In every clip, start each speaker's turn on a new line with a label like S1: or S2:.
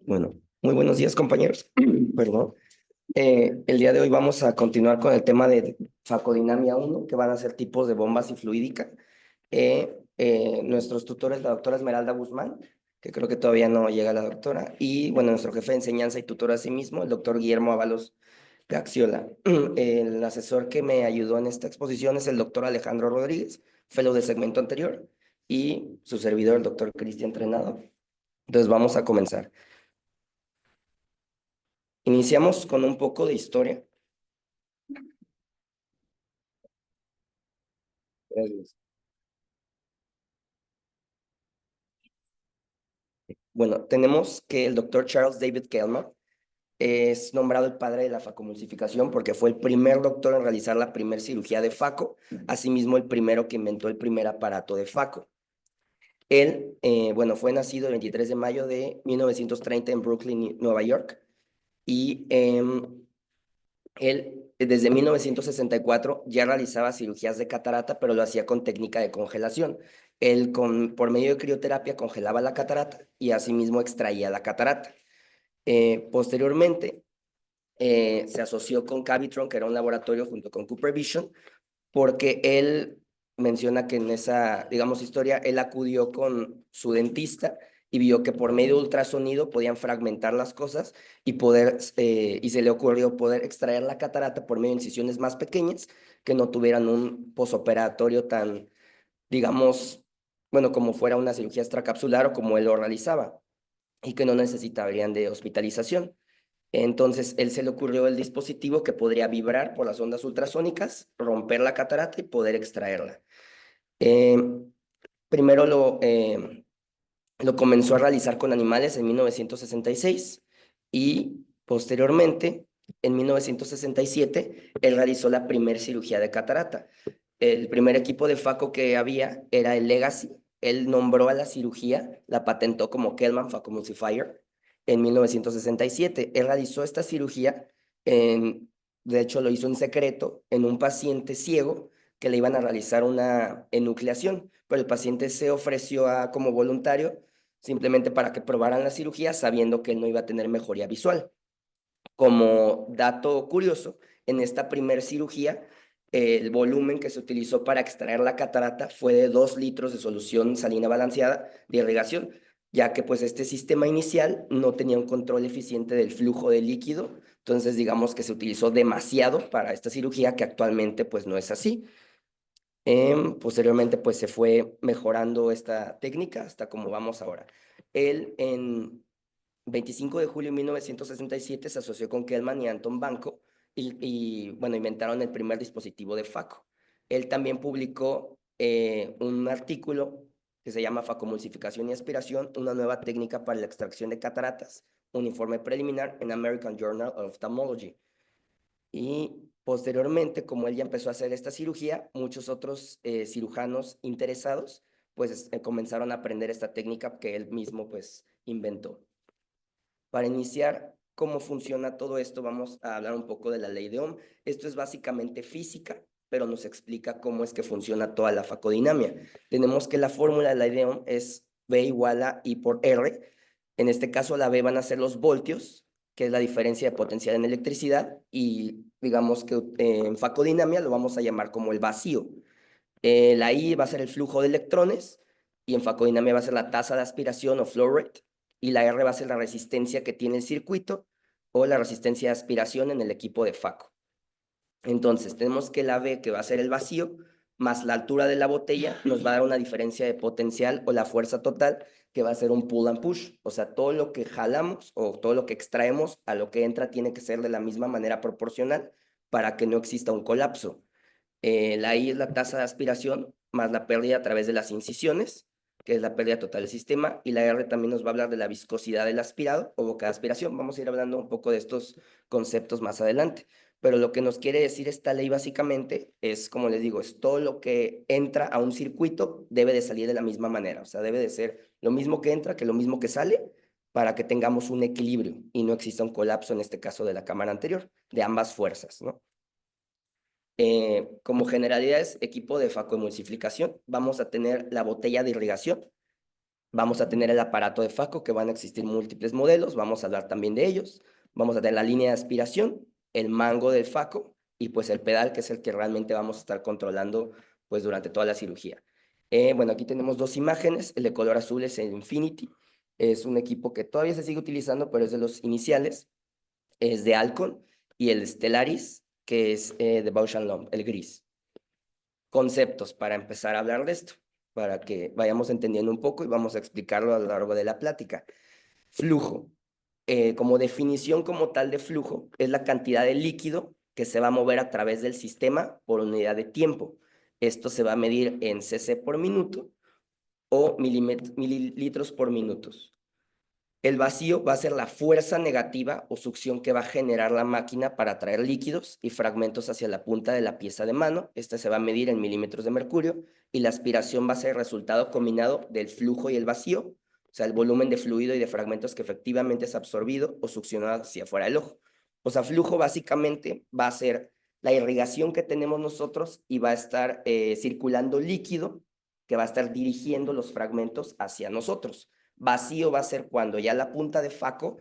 S1: Bueno, muy buenos días, compañeros. Perdón. El día de hoy vamos a continuar con el tema de facodinamia 1, que van a ser tipos de bombas y fluídica. Nuestros tutores, la doctora Esmeralda Guzmán, que creo que todavía no llega la doctora, y bueno, nuestro jefe de enseñanza y tutor asimismo, el doctor Guillermo Ábalos Gaxiola. El asesor que me ayudó en esta exposición es el doctor Alejandro Rodríguez, fellow del segmento anterior, y su servidor, el doctor Cristian Trenado. Entonces vamos a comenzar. Iniciamos con un poco de historia. Gracias. Bueno, tenemos que el doctor Charles David Kellman es nombrado el padre de la facomulsificación porque fue el primer doctor en realizar la primera cirugía de faco, asimismo el primero que inventó el primer aparato de faco. Él, bueno, fue nacido el 23 de mayo de 1930 en Brooklyn, Nueva York, y él desde 1964 ya realizaba cirugías de catarata, pero lo hacía con técnica de congelación. Él por medio de crioterapia congelaba la catarata y asimismo extraía la catarata. Posteriormente, se asoció con Cavitron, que era un laboratorio junto con Cooper Vision, porque él menciona que en esa, digamos, historia, él acudió con su dentista y vio que por medio de ultrasonido podían fragmentar las cosas y y se le ocurrió poder extraer la catarata por medio de incisiones más pequeñas que no tuvieran un posoperatorio tan, digamos, bueno, como fuera una cirugía extracapsular o como él lo realizaba y que no necesitarían de hospitalización. Entonces, él se le ocurrió el dispositivo que podría vibrar por las ondas ultrasónicas, romper la catarata y poder extraerla. Eh, Primero lo comenzó a realizar con animales en 1966 y posteriormente, en 1967, él realizó la primera cirugía de catarata. El primer equipo de faco que había era el Legacy. Él nombró a la cirugía, la patentó como Kellman Facomulsifier en 1967. Él realizó esta cirugía, de hecho lo hizo en secreto, en un paciente ciego que le iban a realizar una enucleación, pero el paciente se ofreció como voluntario simplemente para que probaran la cirugía sabiendo que él no iba a tener mejoría visual. Como dato curioso, en esta primera cirugía, el volumen que se utilizó para extraer la catarata fue de 2 litros de solución salina balanceada de irrigación, ya que pues este sistema inicial no tenía un control eficiente del flujo de líquido, entonces digamos que se utilizó demasiado para esta cirugía, que actualmente pues no es así. Posteriormente pues se fue mejorando esta técnica hasta como vamos ahora. Él en 25 de julio de 1967 se asoció con Kellman y Anton Banco bueno, inventaron el primer dispositivo de faco. Él también publicó un artículo que se llama Facomulsificación y aspiración, una nueva técnica para la extracción de cataratas, un informe preliminar en American Journal of Ophthalmology. Y posteriormente, como él ya empezó a hacer esta cirugía, muchos otros cirujanos interesados pues comenzaron a aprender esta técnica que él mismo pues inventó. Para iniciar cómo funciona todo esto, vamos a hablar un poco de la ley de Ohm. Esto es básicamente física, pero nos explica cómo es que funciona toda la facodinamia. Tenemos que la fórmula de la ley de Ohm es V igual a I por R. En este caso, la V van a ser los voltios, que es la diferencia de potencial en electricidad, y digamos que en facodinamia lo vamos a llamar como el vacío. La I va a ser el flujo de electrones, y en facodinamia va a ser la tasa de aspiración o flow rate, y la R va a ser la resistencia que tiene el circuito o la resistencia de aspiración en el equipo de faco. Entonces, tenemos que la V, que va a ser el vacío, más la altura de la botella, nos va a dar una diferencia de potencial o la fuerza total, que va a ser un pull and push. O sea, todo lo que jalamos o todo lo que extraemos a lo que entra tiene que ser de la misma manera proporcional para que no exista un colapso. La I es la tasa de aspiración más la pérdida a través de las incisiones, que es la pérdida total del sistema, y la R también nos va a hablar de la viscosidad del aspirado o boca de aspiración. Vamos a ir hablando un poco de estos conceptos más adelante, pero lo que nos quiere decir esta ley básicamente es, como les digo, es todo lo que entra a un circuito debe de salir de la misma manera, o sea, debe de ser lo mismo que entra que lo mismo que sale para que tengamos un equilibrio y no exista un colapso, en este caso de la cámara anterior, de ambas fuerzas, ¿no? Como generalidades, equipo de facoemulsificación, vamos a tener la botella de irrigación, vamos a tener el aparato de faco, que van a existir múltiples modelos, vamos a hablar también de ellos, vamos a tener la línea de aspiración, el mango del faco y pues el pedal, que es el que realmente vamos a estar controlando pues durante toda la cirugía. Bueno, aquí tenemos dos imágenes, el de color azul es el Infinity, es un equipo que todavía se sigue utilizando, pero es de los iniciales, es de Alcon, y el Stellaris, que es de Bausch Lomb, el gris. Conceptos para empezar a hablar de esto, para que vayamos entendiendo un poco y vamos a explicarlo a lo largo de la plática. Flujo. Como definición como tal de flujo, es la cantidad de líquido que se va a mover a través del sistema por unidad de tiempo. Esto se va a medir en cc por minuto o mililitros por minutos. El vacío va a ser la fuerza negativa o succión que va a generar la máquina para atraer líquidos y fragmentos hacia la punta de la pieza de mano. Esta se va a medir en milímetros de mercurio y la aspiración va a ser el resultado combinado del flujo y el vacío, o sea, el volumen de fluido y de fragmentos que efectivamente es absorbido o succionado hacia afuera del ojo. O sea, flujo básicamente va a ser la irrigación que tenemos nosotros y va a estar circulando líquido que va a estar dirigiendo los fragmentos hacia nosotros. Vacío va a ser cuando ya la punta de faco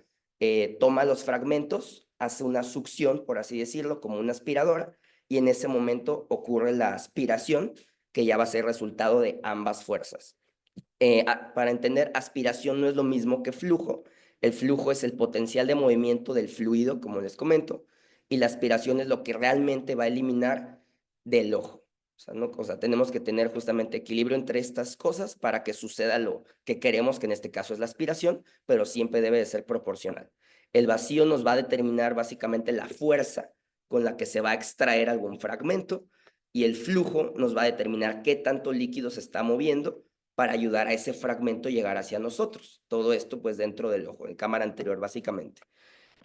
S1: toma los fragmentos, hace una succión, por así decirlo, como una aspiradora, y en ese momento ocurre la aspiración, que ya va a ser resultado de ambas fuerzas. Para entender, aspiración no es lo mismo que flujo. El flujo es el potencial de movimiento del fluido, como les comento, y la aspiración es lo que realmente va a eliminar del ojo. O sea, ¿no? O sea, tenemos que tener justamente equilibrio entre estas cosas para que suceda lo que queremos, que en este caso es la aspiración, pero siempre debe de ser proporcional. El vacío nos va a determinar básicamente la fuerza con la que se va a extraer algún fragmento y el flujo nos va a determinar qué tanto líquido se está moviendo para ayudar a ese fragmento llegar hacia nosotros. Todo esto pues dentro del ojo, en cámara anterior básicamente.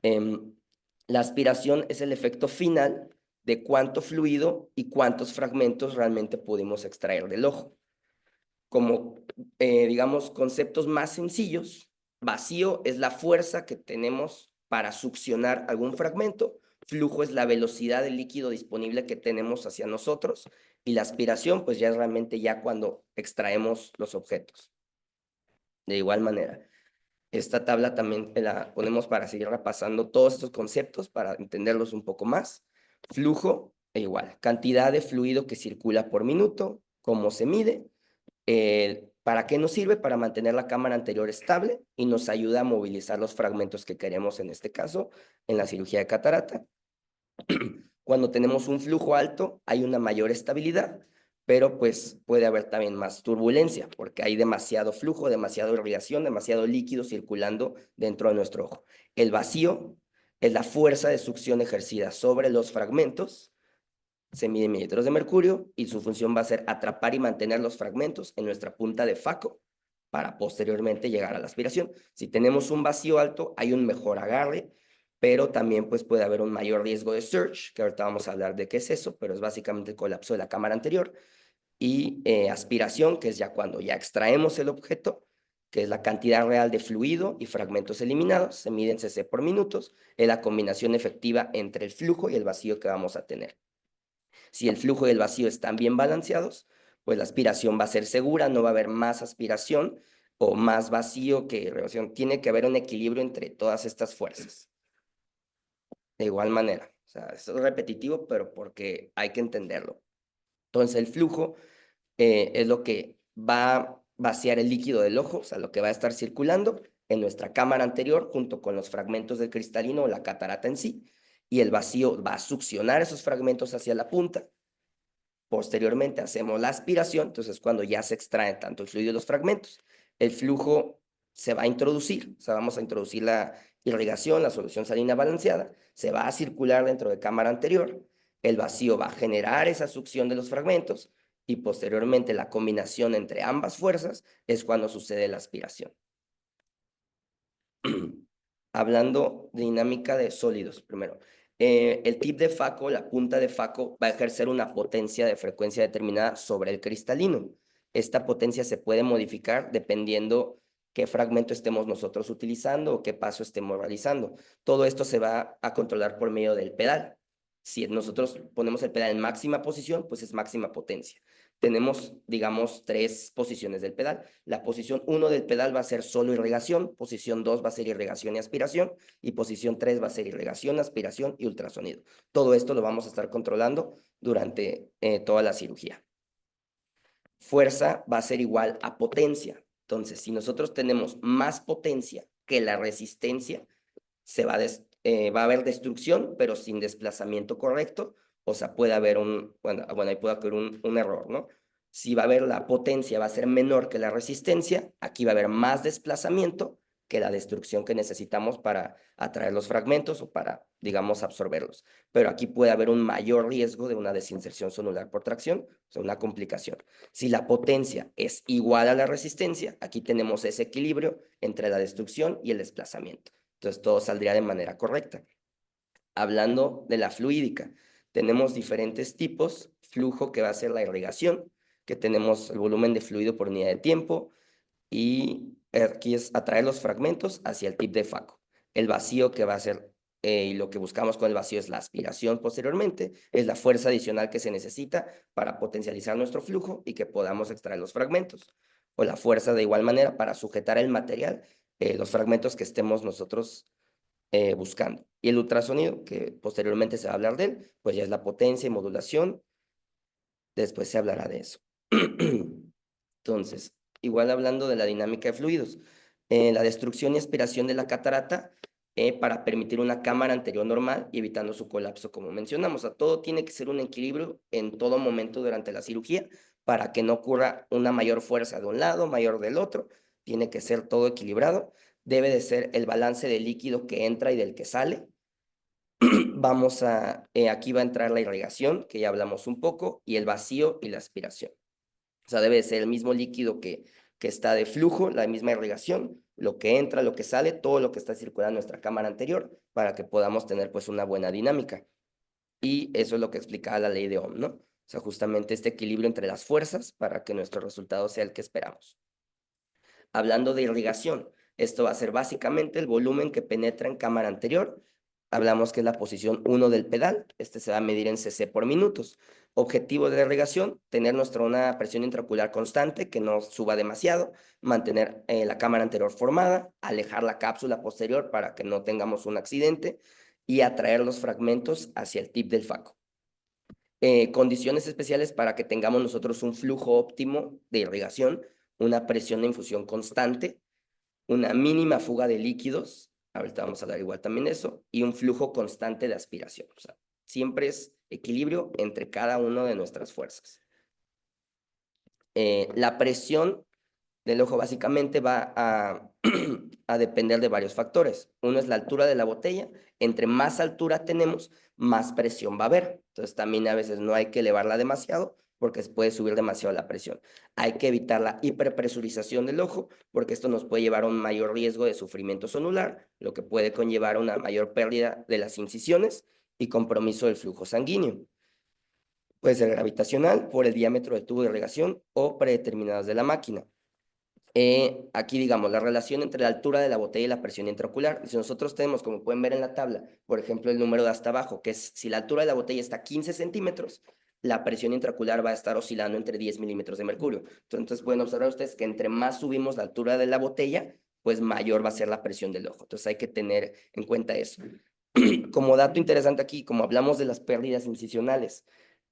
S1: La aspiración es el efecto final de cuánto fluido y cuántos fragmentos realmente pudimos extraer del ojo. Como, digamos, conceptos más sencillos, vacío es la fuerza que tenemos para succionar algún fragmento, flujo es la velocidad del líquido disponible que tenemos hacia nosotros y la aspiración pues ya es realmente ya cuando extraemos los objetos. De igual manera, esta tabla también la ponemos para seguir repasando todos estos conceptos para entenderlos un poco más. Flujo, igual, cantidad de fluido que circula por minuto, cómo se mide, ¿para qué nos sirve? Para mantener la cámara anterior estable y nos ayuda a movilizar los fragmentos que queremos, en este caso, en la cirugía de catarata. Cuando tenemos un flujo alto, hay una mayor estabilidad, pero pues puede haber también más turbulencia, porque hay demasiado flujo, demasiada irrigación, demasiado líquido circulando dentro de nuestro ojo. El vacío es la fuerza de succión ejercida sobre los fragmentos, se mide en mililitros de mercurio y su función va a ser atrapar y mantener los fragmentos en nuestra punta de faco para posteriormente llegar a la aspiración. Si tenemos un vacío alto, hay un mejor agarre, pero también pues puede haber un mayor riesgo de surge, que ahorita vamos a hablar de qué es eso, pero es básicamente el colapso de la cámara anterior, y aspiración, que es ya cuando ya extraemos el objeto, que es la cantidad real de fluido y fragmentos eliminados, se mide en cc por minutos, es la combinación efectiva entre el flujo y el vacío que vamos a tener. Si el flujo y el vacío están bien balanceados, pues la aspiración va a ser segura, no va a haber más aspiración o más vacío que irrigación. Tiene que haber un equilibrio entre todas estas fuerzas. De igual manera, o sea, es repetitivo, pero porque hay que entenderlo. Entonces, el flujo es lo que va a vaciar el líquido del ojo, o sea, lo que va a estar circulando en nuestra cámara anterior junto con los fragmentos del cristalino o la catarata en sí, y el vacío va a succionar esos fragmentos hacia la punta. Posteriormente hacemos la aspiración, entonces cuando ya se extraen tanto el fluido y los fragmentos, el flujo se va a introducir, o sea, vamos a introducir la irrigación, la solución salina balanceada, se va a circular dentro de cámara anterior, el vacío va a generar esa succión de los fragmentos y posteriormente la combinación entre ambas fuerzas es cuando sucede la aspiración. Hablando de dinámica de sólidos, primero. El tip de faco, la punta de faco, va a ejercer una potencia de frecuencia determinada sobre el cristalino. Esta potencia se puede modificar dependiendo qué fragmento estemos nosotros utilizando o qué paso estemos realizando. Todo esto se va a controlar por medio del pedal. Si nosotros ponemos el pedal en máxima posición, pues es máxima potencia. Tenemos, digamos, 3 posiciones del pedal. La posición 1 del pedal va a ser solo irrigación, posición 2 va a ser irrigación y aspiración, y posición 3 va a ser irrigación, aspiración y ultrasonido. Todo esto lo vamos a estar controlando durante toda la cirugía. Fuerza va a ser igual a potencia. Entonces, si nosotros tenemos más potencia que la resistencia, va a haber destrucción, pero sin desplazamiento correcto. O sea, puede haber bueno, ahí puede haber un error, ¿no? Si va a haber la potencia, va a ser menor que la resistencia, aquí va a haber más desplazamiento que la destrucción que necesitamos para atraer los fragmentos o para, digamos, absorberlos. Pero aquí puede haber un mayor riesgo de una desinserción sonular por tracción, o sea, una complicación. Si la potencia es igual a la resistencia, aquí tenemos ese equilibrio entre la destrucción y el desplazamiento. Entonces, todo saldría de manera correcta. Hablando de la fluídica, tenemos diferentes tipos. Flujo, que va a ser la irrigación, que tenemos el volumen de fluido por unidad de tiempo, y aquí es atraer los fragmentos hacia el tip de Faco. El vacío, que va a ser, y lo que buscamos con el vacío es la aspiración posteriormente, es la fuerza adicional que se necesita para potencializar nuestro flujo y que podamos extraer los fragmentos. O la fuerza de igual manera para sujetar el material, los fragmentos que estemos nosotros buscando. Y el ultrasonido, que posteriormente se va a hablar de él, pues ya es la potencia y modulación. Después se hablará de eso. Entonces, igual hablando de la dinámica de fluidos, la destrucción y aspiración de la catarata para permitir una cámara anterior normal y evitando su colapso, como mencionamos. O sea, todo tiene que ser un equilibrio en todo momento durante la cirugía para que no ocurra una mayor fuerza de un lado, mayor del otro. Tiene que ser todo equilibrado. Debe de ser el balance del líquido que entra y del que sale. Aquí va a entrar la irrigación, que ya hablamos un poco, y el vacío y la aspiración. O sea, debe ser el mismo líquido que está de flujo, la misma irrigación, lo que entra, lo que sale, todo lo que está circulando en nuestra cámara anterior, para que podamos tener pues una buena dinámica. Y eso es lo que explicaba la ley de Ohm, ¿no? O sea, justamente este equilibrio entre las fuerzas para que nuestro resultado sea el que esperamos. Hablando de irrigación, esto va a ser básicamente el volumen que penetra en cámara anterior. Hablamos que es la posición 1 del pedal. Este se va a medir en cc por minutos. Objetivo de la irrigación, tener una presión intraocular constante, que no suba demasiado, mantener la cámara anterior formada, alejar la cápsula posterior para que no tengamos un accidente y atraer los fragmentos hacia el tip del Faco. Condiciones especiales para que tengamos nosotros un flujo óptimo de irrigación, una presión de infusión constante, una mínima fuga de líquidos, ahorita vamos a hablar igual también de eso, y un flujo constante de aspiración. O sea, siempre es equilibrio entre cada una de nuestras fuerzas. La presión del ojo básicamente va a depender de varios factores. Uno es la altura de la botella. Entre más altura tenemos, más presión va a haber. Entonces también a veces no hay que elevarla demasiado porque se puede subir demasiado la presión. Hay que evitar la hiperpresurización del ojo porque esto nos puede llevar a un mayor riesgo de sufrimiento sonular, lo que puede conllevar a una mayor pérdida de las incisiones y compromiso del flujo sanguíneo. Puede ser gravitacional por el diámetro del tubo de irrigación o predeterminadas de la máquina. Aquí, digamos, la relación entre la altura de la botella y la presión intraocular. Si nosotros tenemos, como pueden ver en la tabla, por ejemplo, el número de hasta abajo, que es si la altura de la botella está a 15 centímetros, la presión intraocular va a estar oscilando entre 10 milímetros de mercurio. Entonces, pueden observar ustedes que entre más subimos la altura de la botella, pues mayor va a ser la presión del ojo. Entonces, hay que tener en cuenta eso. Como dato interesante aquí, como hablamos de las pérdidas incisionales,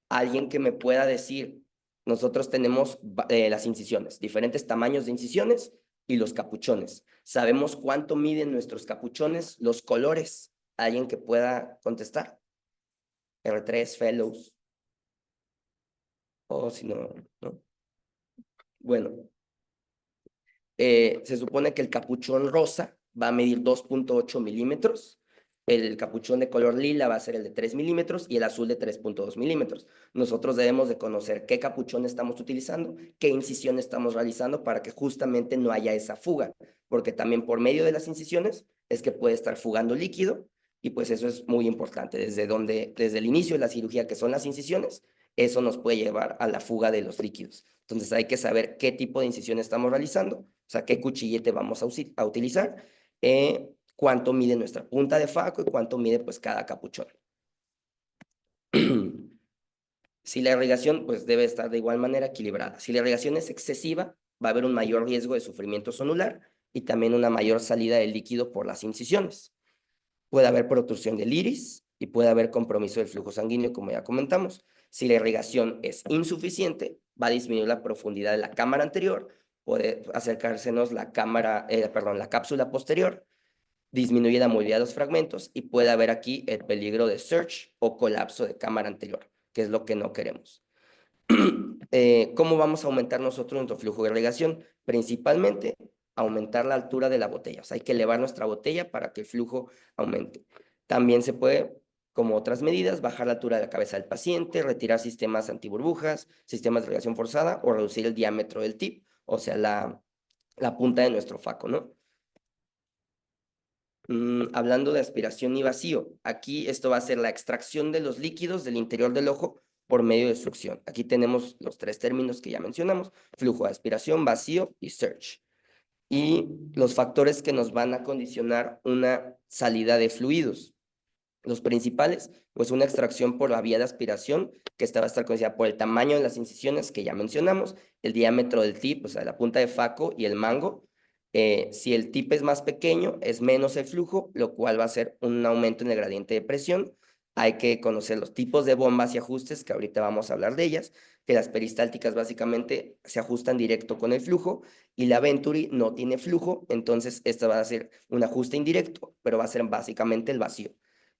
S1: alguien que me pueda decir, nosotros tenemos las incisiones, diferentes tamaños de incisiones y los capuchones. ¿Sabemos cuánto miden nuestros capuchones, los colores? ¿Alguien que pueda contestar? R3, Fellows, o si no, ¿no? Bueno, se supone que el capuchón rosa va a medir 2.8 milímetros, el capuchón de color lila va a ser el de 3 milímetros y el azul de 3.2 milímetros. Nosotros debemos de conocer qué capuchón estamos utilizando, qué incisión estamos realizando para que justamente no haya esa fuga, porque también por medio de las incisiones es que puede estar fugando líquido y pues eso es muy importante. Desde el inicio de la cirugía, que son las incisiones, eso nos puede llevar a la fuga de los líquidos. Entonces hay que saber qué tipo de incisión estamos realizando, o sea, qué cuchillete vamos a utilizar, cuánto mide nuestra punta de Faco y cuánto mide pues cada capuchón. Si la irrigación, pues debe estar de igual manera equilibrada. Si la irrigación es excesiva, va a haber un mayor riesgo de sufrimiento sonular y también una mayor salida de líquido por las incisiones. Puede haber protrusión del iris y puede haber compromiso del flujo sanguíneo, como ya comentamos. Si la irrigación es insuficiente, va a disminuir la profundidad de la cámara anterior, puede acercársenos la la cápsula posterior, disminuye la movilidad de los fragmentos y puede haber aquí el peligro de surge o colapso de cámara anterior, que es lo que no queremos. ¿Cómo vamos a aumentar nosotros nuestro flujo de irrigación? Principalmente aumentar la altura de la botella. O sea, hay que elevar nuestra botella para que el flujo aumente. También se puede, como otras medidas, bajar la altura de la cabeza del paciente, retirar sistemas antiburbujas, sistemas de irrigación forzada o reducir el diámetro del tip, o sea, la punta de nuestro faco, ¿no? Hablando de aspiración y vacío, aquí esto va a ser la extracción de los líquidos del interior del ojo por medio de succión. Aquí tenemos los tres términos que ya mencionamos: flujo de aspiración, vacío y surge. Y los factores que nos van a condicionar una salida de fluidos. Los principales, pues una extracción por la vía de aspiración, que esta va a estar condicionada por el tamaño de las incisiones que ya mencionamos, el diámetro del tip, o sea, la punta de faco y el mango. Si el tip es más pequeño, es menos el flujo, lo cual va a ser un aumento en el gradiente de presión. Hay que conocer los tipos de bombas y ajustes, que ahorita vamos a hablar de ellas, que las peristálticas básicamente se ajustan directo con el flujo y la Venturi no tiene flujo, entonces esta va a ser un ajuste indirecto, pero va a ser básicamente el vacío.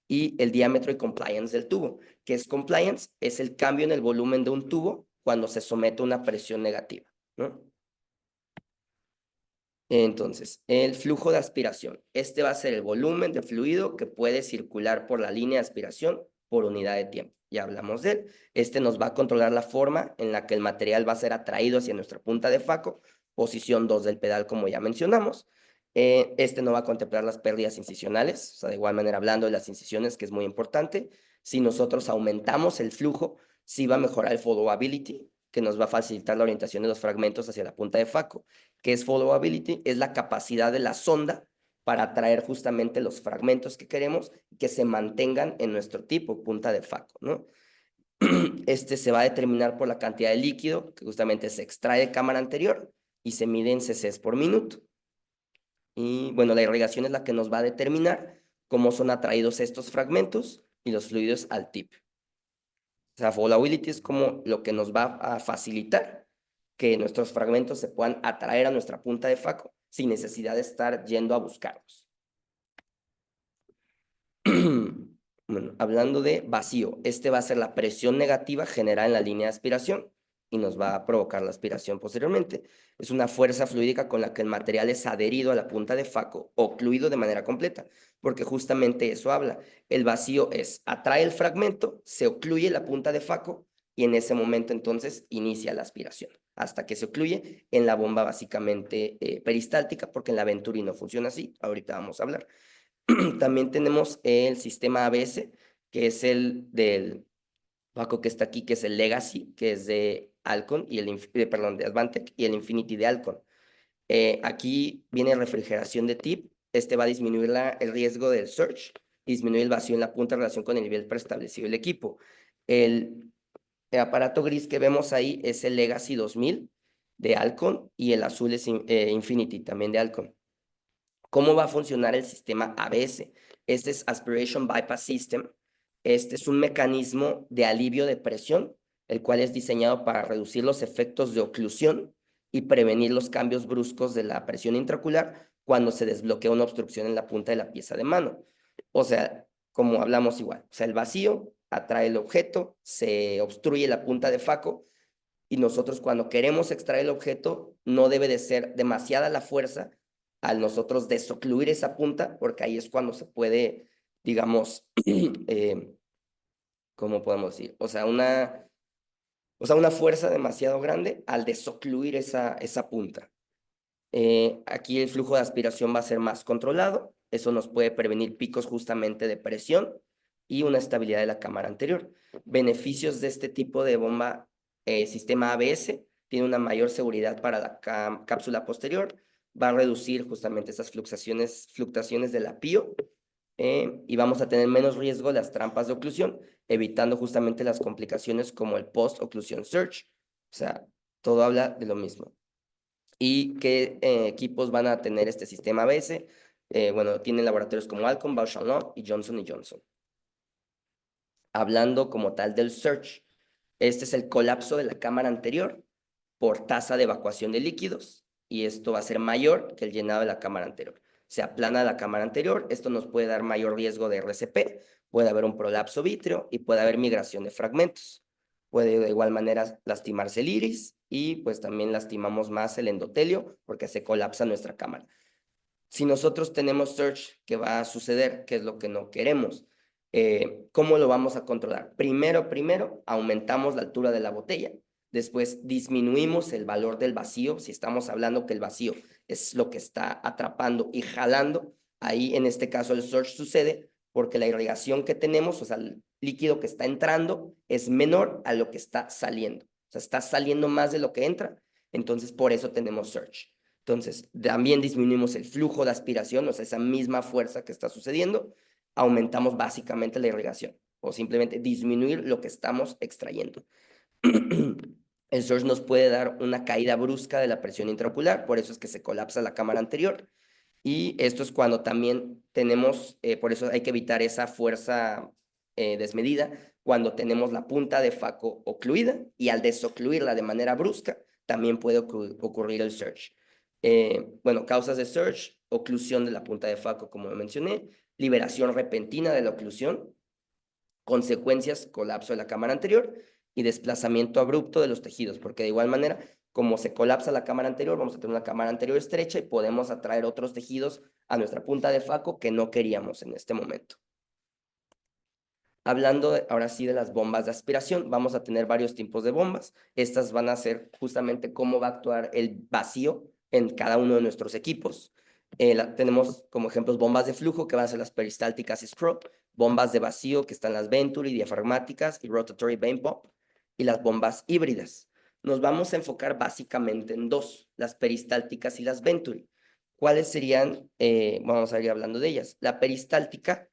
S1: Y el diámetro y compliance del tubo. ¿Qué es compliance? Es el cambio en el volumen de un tubo cuando se somete a una presión negativa, ¿no? Entonces, el flujo de aspiración. Este va a ser el volumen de fluido que puede circular por la línea de aspiración por unidad de tiempo. Ya hablamos de él. Este nos va a controlar la forma en la que el material va a ser atraído hacia nuestra punta de faco, posición 2 del pedal, como ya mencionamos. Este no va a contemplar las pérdidas incisionales, o sea, de igual manera hablando de las incisiones, que es muy importante. Si nosotros aumentamos el flujo, sí va a mejorar el followability, que nos va a facilitar la orientación de los fragmentos hacia la punta de faco. ¿Qué es followability? Es la capacidad de la sonda para atraer justamente los fragmentos que queremos que se mantengan en nuestro tipo, punta de faco, ¿no? Este se va a determinar por la cantidad de líquido que justamente se extrae de cámara anterior y se mide en cc por minuto. Y bueno, la irrigación es la que nos va a determinar cómo son atraídos estos fragmentos y los fluidos al tip. O sea, followability es como lo que nos va a facilitar que nuestros fragmentos se puedan atraer a nuestra punta de faco sin necesidad de estar yendo a buscarlos. Bueno, hablando de vacío, este va a ser la presión negativa generada en la línea de aspiración y nos va a provocar la aspiración posteriormente. Es una fuerza fluídica con la que el material es adherido a la punta de faco o ocluido de manera completa, porque justamente eso habla. El vacío es, atrae el fragmento, se ocluye la punta de faco y en ese momento entonces inicia la aspiración, hasta que se ocluye en la bomba básicamente peristáltica, porque en la Venturi no funciona así, ahorita vamos a hablar. También tenemos el sistema ABS, que es el del Paco que está aquí, que es el Legacy, que es de Alcon, y perdón, de Advantech, y el Infinity de Alcon. Aquí viene refrigeración de tip. Este va a disminuir el riesgo del surge, disminuir el vacío en la punta en relación con el nivel preestablecido del equipo. El aparato gris que vemos ahí es el Legacy 2000 de Alcon y el azul es Infinity, también de Alcon. ¿Cómo va a funcionar el sistema ABS? Este es Aspiration Bypass System. Este es un mecanismo de alivio de presión, el cual es diseñado para reducir los efectos de oclusión y prevenir los cambios bruscos de la presión intraocular cuando se desbloquea una obstrucción en la punta de la pieza de mano. O sea, como hablamos igual, o sea, el vacío atrae el objeto, se obstruye la punta de faco y nosotros cuando queremos extraer el objeto no debe de ser demasiada la fuerza al nosotros desocluir esa punta, porque ahí es cuando se puede, digamos, ¿cómo podemos decir? O sea, una fuerza demasiado grande al desocluir esa punta. Aquí el flujo de aspiración va a ser más controlado. Eso nos puede prevenir picos justamente de presión y una estabilidad de la cámara anterior. Beneficios de este tipo de bomba, sistema ABS, tiene una mayor seguridad para la cápsula posterior, va a reducir justamente esas fluctuaciones de la PIO y vamos a tener menos riesgo de las trampas de oclusión, evitando justamente las complicaciones como el post-oclusión surge. O sea, todo habla de lo mismo. ¿Y qué equipos van a tener este sistema ABS? Bueno, tienen laboratorios como Alcon, Bausch & Lomb y Johnson & Johnson. Hablando como tal del surge, este es el colapso de la cámara anterior por tasa de evacuación de líquidos, y esto va a ser mayor que el llenado de la cámara anterior. Se aplana la cámara anterior, esto nos puede dar mayor riesgo de RCP, puede haber un prolapso vítreo y puede haber migración de fragmentos. Puede de igual manera lastimarse el iris y pues también lastimamos más el endotelio porque se colapsa nuestra cámara. Si nosotros tenemos surge, ¿qué va a suceder? ¿Qué es lo que no queremos? ¿Cómo lo vamos a controlar? Primero, aumentamos la altura de la botella. Después disminuimos el valor del vacío. Si estamos hablando que el vacío es lo que está atrapando y jalando, ahí en este caso el surge sucede porque la irrigación que tenemos, o sea, el líquido que está entrando es menor a lo que está saliendo. O sea, está saliendo más de lo que entra, entonces por eso tenemos surge. Entonces, también disminuimos el flujo de aspiración, o sea, esa misma fuerza que está sucediendo, aumentamos básicamente la irrigación o simplemente disminuir lo que estamos extrayendo. El surge nos puede dar una caída brusca de la presión intraocular, por eso es que se colapsa la cámara anterior. Y esto es cuando también tenemos, por eso hay que evitar esa fuerza desmedida, cuando tenemos la punta de faco ocluida y al desocluirla de manera brusca, también puede ocurrir el surge. Bueno, causas de surge, oclusión de la punta de faco, como mencioné, liberación repentina de la oclusión, consecuencias, colapso de la cámara anterior y desplazamiento abrupto de los tejidos, porque de igual manera, como se colapsa la cámara anterior, vamos a tener una cámara anterior estrecha y podemos atraer otros tejidos a nuestra punta de faco que no queríamos en este momento. Hablando ahora sí de las bombas de aspiración, vamos a tener varios tipos de bombas. Estas van a ser justamente cómo va a actuar el vacío en cada uno de nuestros equipos. Tenemos como ejemplos bombas de flujo, que van a ser las peristálticas y scrub, bombas de vacío, que están las Venturi, diafragmáticas y rotatory vein pump, y las bombas híbridas. Nos vamos a enfocar básicamente en dos, las peristálticas y las Venturi. ¿Cuáles serían? Vamos a ir hablando de ellas. La peristáltica,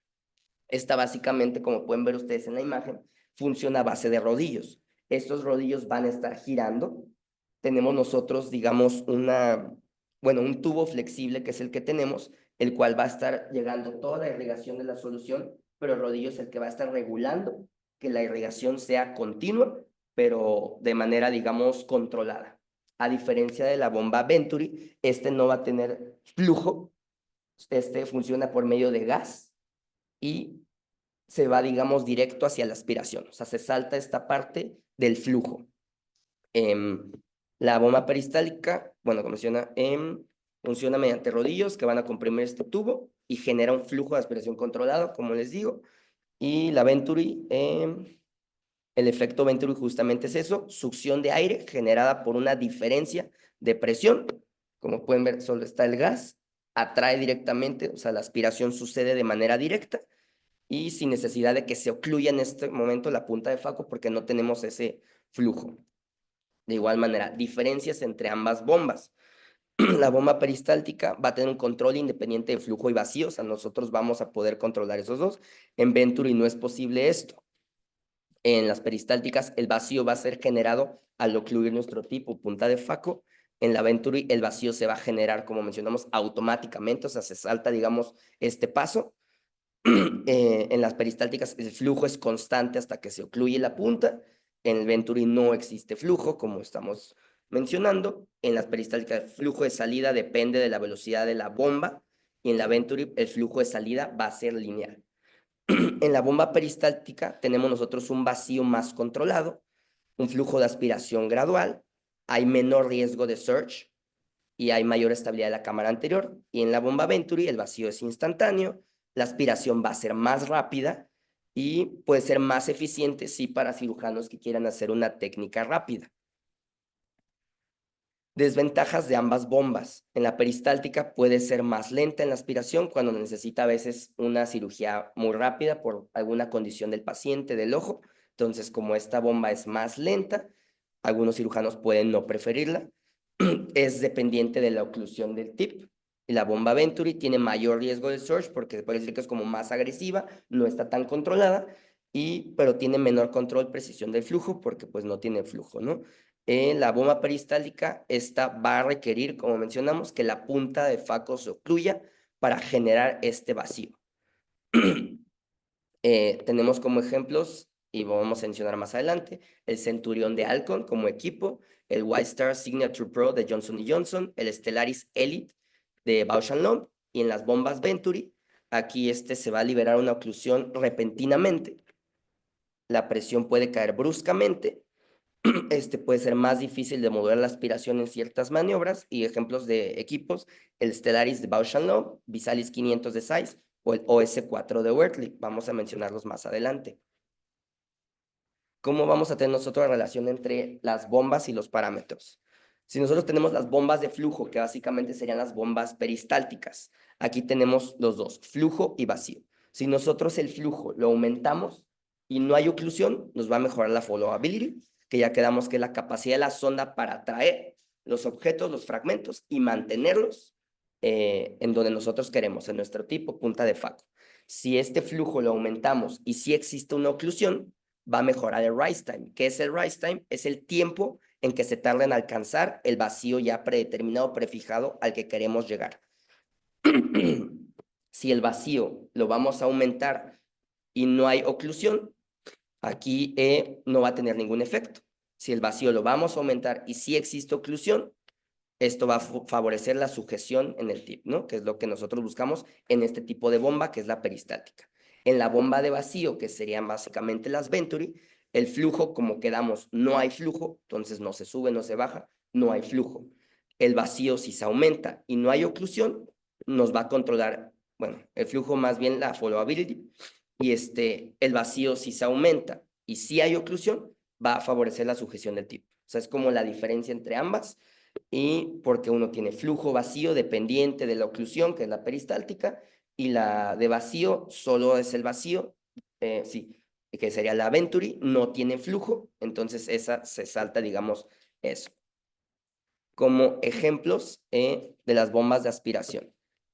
S1: esta básicamente, como pueden ver ustedes en la imagen, funciona a base de rodillos. Estos rodillos van a estar girando. Tenemos nosotros, digamos, un tubo flexible que es el que tenemos, el cual va a estar llegando toda la irrigación de la solución, pero el rodillo es el que va a estar regulando que la irrigación sea continua, pero de manera, digamos, controlada. A diferencia de la bomba Venturi, este no va a tener flujo, este funciona por medio de gas y se va, digamos, directo hacia la aspiración. O sea, se salta esta parte del flujo. La bomba peristáltica, bueno, como menciona, funciona mediante rodillos que van a comprimir este tubo y genera un flujo de aspiración controlado, como les digo. Y la Venturi, el efecto Venturi justamente es eso, succión de aire generada por una diferencia de presión. Como pueden ver, solo está el gas, atrae directamente, o sea, la aspiración sucede de manera directa y sin necesidad de que se ocluya en este momento la punta de faco porque no tenemos ese flujo. De igual manera, diferencias entre ambas bombas. La bomba peristáltica va a tener un control independiente de flujo y vacío, o sea, nosotros vamos a poder controlar esos dos. En Venturi no es posible esto. En las peristálticas, el vacío va a ser generado al ocluir nuestro tipo punta de faco. En la Venturi, el vacío se va a generar, como mencionamos, automáticamente, o sea, se salta, digamos, este paso. En las peristálticas el flujo es constante hasta que se ocluye la punta. En el Venturi no existe flujo, como estamos mencionando. En las peristálticas el flujo de salida depende de la velocidad de la bomba y en la Venturi el flujo de salida va a ser lineal. En la bomba peristáltica tenemos nosotros un vacío más controlado, un flujo de aspiración gradual, hay menor riesgo de surge y hay mayor estabilidad de la cámara anterior. Y en la bomba Venturi el vacío es instantáneo, la aspiración va a ser más rápida y puede ser más eficiente, sí, para cirujanos que quieran hacer una técnica rápida. Desventajas de ambas bombas. En la peristáltica puede ser más lenta en la aspiración cuando necesita a veces una cirugía muy rápida por alguna condición del paciente, del ojo. Entonces, como esta bomba es más lenta, algunos cirujanos pueden no preferirla. Es dependiente de la oclusión del tip. Y la bomba Venturi tiene mayor riesgo de surge porque se puede decir que es como más agresiva, no está tan controlada, pero tiene menor control, precisión del flujo porque pues no tiene flujo, ¿no? La bomba peristáltica, esta va a requerir, como mencionamos, que la punta de Faco se ocluya para generar este vacío. Tenemos como ejemplos, y vamos a mencionar más adelante, el Centurion de Alcon como equipo, el White Star Signature Pro de Johnson Johnson, el Stellaris Elite de Bausch Lomb, y en las bombas Venturi, aquí se va a liberar una oclusión repentinamente. La presión puede caer bruscamente. Puede ser más difícil de modular la aspiración en ciertas maniobras, y ejemplos de equipos, el Stellaris de Bausch Lomb, Visalis 500 de Zeiss o el OS4 de Wortley. Vamos a mencionarlos más adelante. ¿Cómo vamos a tener nosotros la relación entre las bombas y los parámetros? Si nosotros tenemos las bombas de flujo, que básicamente serían las bombas peristálticas, aquí tenemos los dos, flujo y vacío. Si nosotros el flujo lo aumentamos y no hay oclusión, nos va a mejorar la followability, que ya quedamos que es la capacidad de la sonda para atraer los objetos, los fragmentos y mantenerlos en donde nosotros queremos, en nuestro tipo, punta de Faco. Si este flujo lo aumentamos y si existe una oclusión, va a mejorar el rise time. ¿Qué es el rise time? Es el tiempo en que se tarda en alcanzar el vacío ya predeterminado, prefijado al que queremos llegar. Si el vacío lo vamos a aumentar y no hay oclusión, aquí no va a tener ningún efecto. Si el vacío lo vamos a aumentar y sí existe oclusión, esto va a favorecer la sujeción en el tip, ¿no? Que es lo que nosotros buscamos en este tipo de bomba, que es la peristáltica. En la bomba de vacío, que serían básicamente las Venturi, el flujo, como quedamos, no hay flujo, entonces no se sube, no se baja, no hay flujo. El vacío, si se aumenta y no hay oclusión, nos va a controlar, bueno, el flujo más bien la followability, y el vacío, si se aumenta y si hay oclusión, va a favorecer la sujeción del tip. O sea, es como la diferencia entre ambas, y porque uno tiene flujo vacío dependiente de la oclusión, que es la peristáltica, y la de vacío solo es el vacío, sí, que sería la Venturi, no tiene flujo, entonces esa se salta, digamos, eso. Como ejemplos de las bombas de aspiración.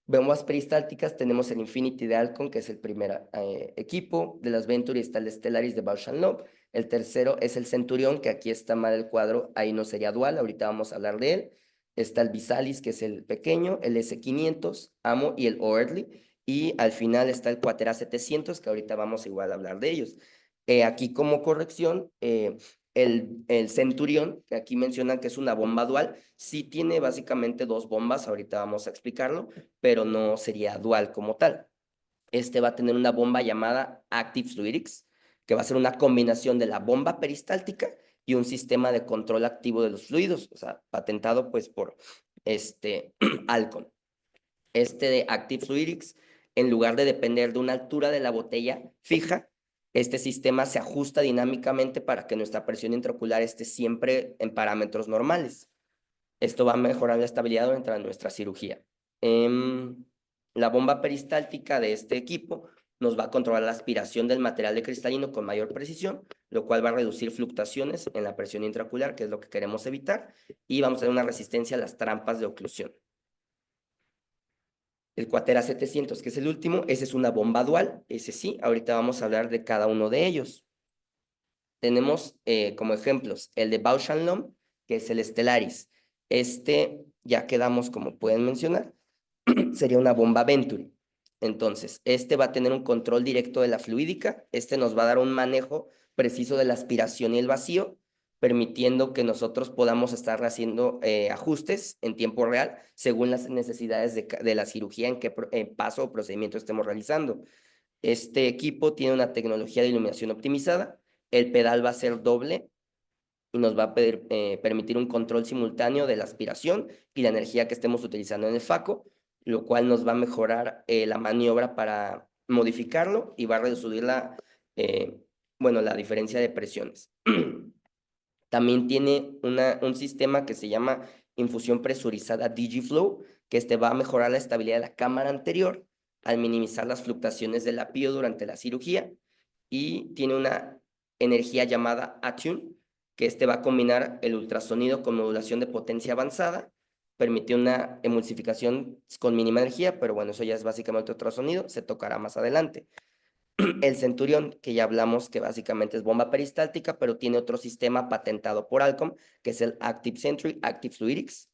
S1: Bombas peristálticas tenemos el Infinity de Alcon, que es el primer equipo. De las Venturi está el Stellaris de Bausch Lomb. El tercero es el Centurion, que aquí está mal el cuadro, ahí no sería dual, ahorita vamos a hablar de él. Está el Visalis, que es el pequeño, el S500, Amo y el Oertli. Y al final está el Quatera 700, que ahorita vamos igual a hablar de ellos. Aquí como corrección, el Centurion, que aquí mencionan que es una bomba dual, sí tiene básicamente dos bombas, ahorita vamos a explicarlo, pero no sería dual como tal. Va a tener una bomba llamada Active Fluidics, que va a ser una combinación de la bomba peristáltica y un sistema de control activo de los fluidos, o sea, patentado pues por Alcon. De Active Fluidics, en lugar de depender de una altura de la botella fija, este sistema se ajusta dinámicamente para que nuestra presión intraocular esté siempre en parámetros normales. Esto va a mejorar la estabilidad durante nuestra cirugía. La bomba peristáltica de este equipo nos va a controlar la aspiración del material de cristalino con mayor precisión, lo cual va a reducir fluctuaciones en la presión intraocular, que es lo que queremos evitar, y vamos a tener una resistencia a las trampas de oclusión. El Quatera 700, que es el último, ese es una bomba dual, ese sí, ahorita vamos a hablar de cada uno de ellos. Tenemos como ejemplos el de Bausch Lomb, que es el Stellaris. Ya quedamos, como pueden mencionar, sería una bomba Venturi. Entonces, va a tener un control directo de la fluídica, nos va a dar un manejo preciso de la aspiración y el vacío, permitiendo que nosotros podamos estar haciendo ajustes en tiempo real según las necesidades de la cirugía en qué paso o procedimiento estemos realizando. Este equipo tiene una tecnología de iluminación optimizada, el pedal va a ser doble y nos va a permitir un control simultáneo de la aspiración y la energía que estemos utilizando en el Faco, lo cual nos va a mejorar la maniobra para modificarlo y va a reducir la diferencia de presiones. También tiene un sistema que se llama infusión presurizada DigiFlow, que va a mejorar la estabilidad de la cámara anterior al minimizar las fluctuaciones del apío durante la cirugía, y tiene una energía llamada Attune, que va a combinar el ultrasonido con modulación de potencia avanzada permitió una emulsificación con mínima energía, pero bueno, eso ya es básicamente otro sonido, se tocará más adelante. El Centurión, que ya hablamos que básicamente es bomba peristáltica, pero tiene otro sistema patentado por Alcom, que es el Active Sentry, Active Fluidics.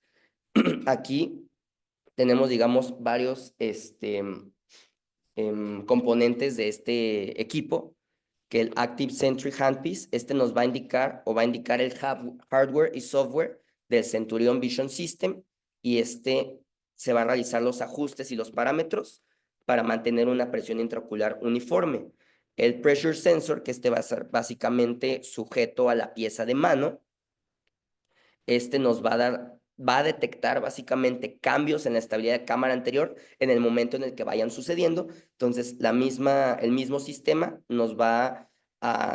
S1: Aquí tenemos, digamos, varios componentes de este equipo, que el Active Sentry Handpiece, nos va a indicar o va a indicar el hardware y software del Centurion Vision System, y se va a realizar los ajustes y los parámetros para mantener una presión intraocular uniforme. El Pressure Sensor, que va a ser básicamente sujeto a la pieza de mano, nos va a detectar básicamente cambios en la estabilidad de cámara anterior en el momento en el que vayan sucediendo. Entonces, el mismo sistema nos va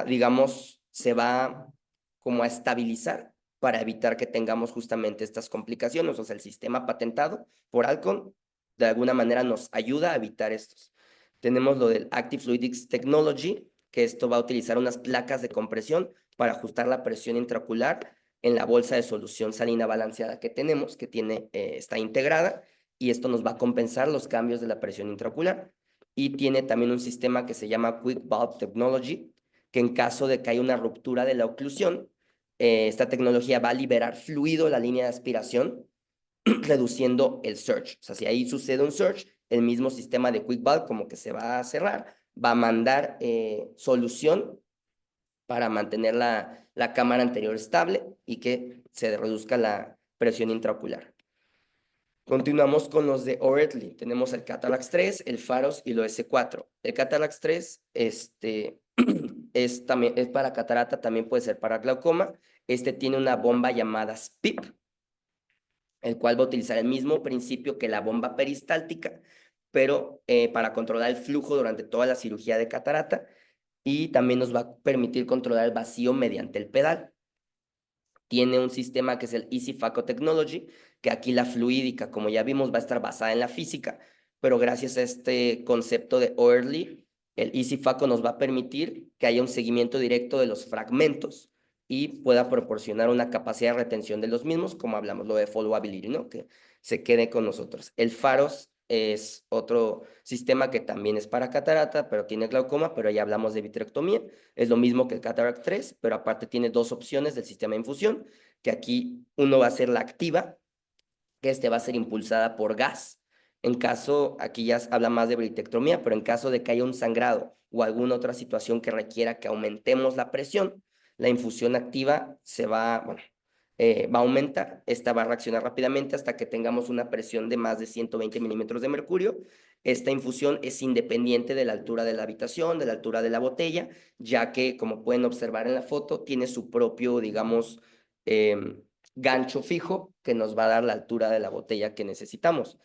S1: digamos, se va como a estabilizar para evitar que tengamos justamente estas complicaciones. O sea, el sistema patentado por Alcon de alguna manera nos ayuda a evitar estos. Tenemos lo del Active Fluidics Technology, que esto va a utilizar unas placas de compresión para ajustar la presión intraocular en la bolsa de solución salina balanceada que tenemos, que está integrada, y esto nos va a compensar los cambios de la presión intraocular. Y tiene también un sistema que se llama Quick Valve Technology, que en caso de que haya una ruptura de la oclusión, esta tecnología va a liberar fluido de la línea de aspiración, reduciendo el surge. O sea, si ahí sucede un surge, el mismo sistema de Quick Valve como que se va a cerrar, va a mandar solución para mantener la cámara anterior estable y que se reduzca la presión intraocular. Continuamos con los de Oertli. Tenemos el Cataract 3, el Pharos y el OS4. El Cataract 3 también es para catarata, también puede ser para glaucoma. Tiene una bomba llamada SPIP, el cual va a utilizar el mismo principio que la bomba peristáltica, pero para controlar el flujo durante toda la cirugía de catarata, y también nos va a permitir controlar el vacío mediante el pedal. Tiene un sistema que es el Easy Phaco Technology, que aquí la fluídica, como ya vimos, va a estar basada en la física, pero gracias a este concepto de Oertli, el Easy Phaco nos va a permitir que haya un seguimiento directo de los fragmentos y pueda proporcionar una capacidad de retención de los mismos, como hablamos, lo de followability, ¿no? Que se quede con nosotros. El Pharos es otro sistema que también es para catarata, pero tiene glaucoma, pero ya hablamos de vitrectomía. Es lo mismo que el Cataract 3, pero aparte tiene dos opciones del sistema de infusión, que aquí uno va a ser la activa, que va a ser impulsada por gas. Aquí ya habla más de vitrectomía, pero en caso de que haya un sangrado o alguna otra situación que requiera que aumentemos la presión, la infusión activa va a aumentar. Esta va a reaccionar rápidamente hasta que tengamos una presión de más de 120 milímetros de mercurio. Esta infusión es independiente de la altura de la habitación, de la altura de la botella, ya que, como pueden observar en la foto, tiene su propio, digamos, gancho fijo que nos va a dar la altura de la botella que necesitamos.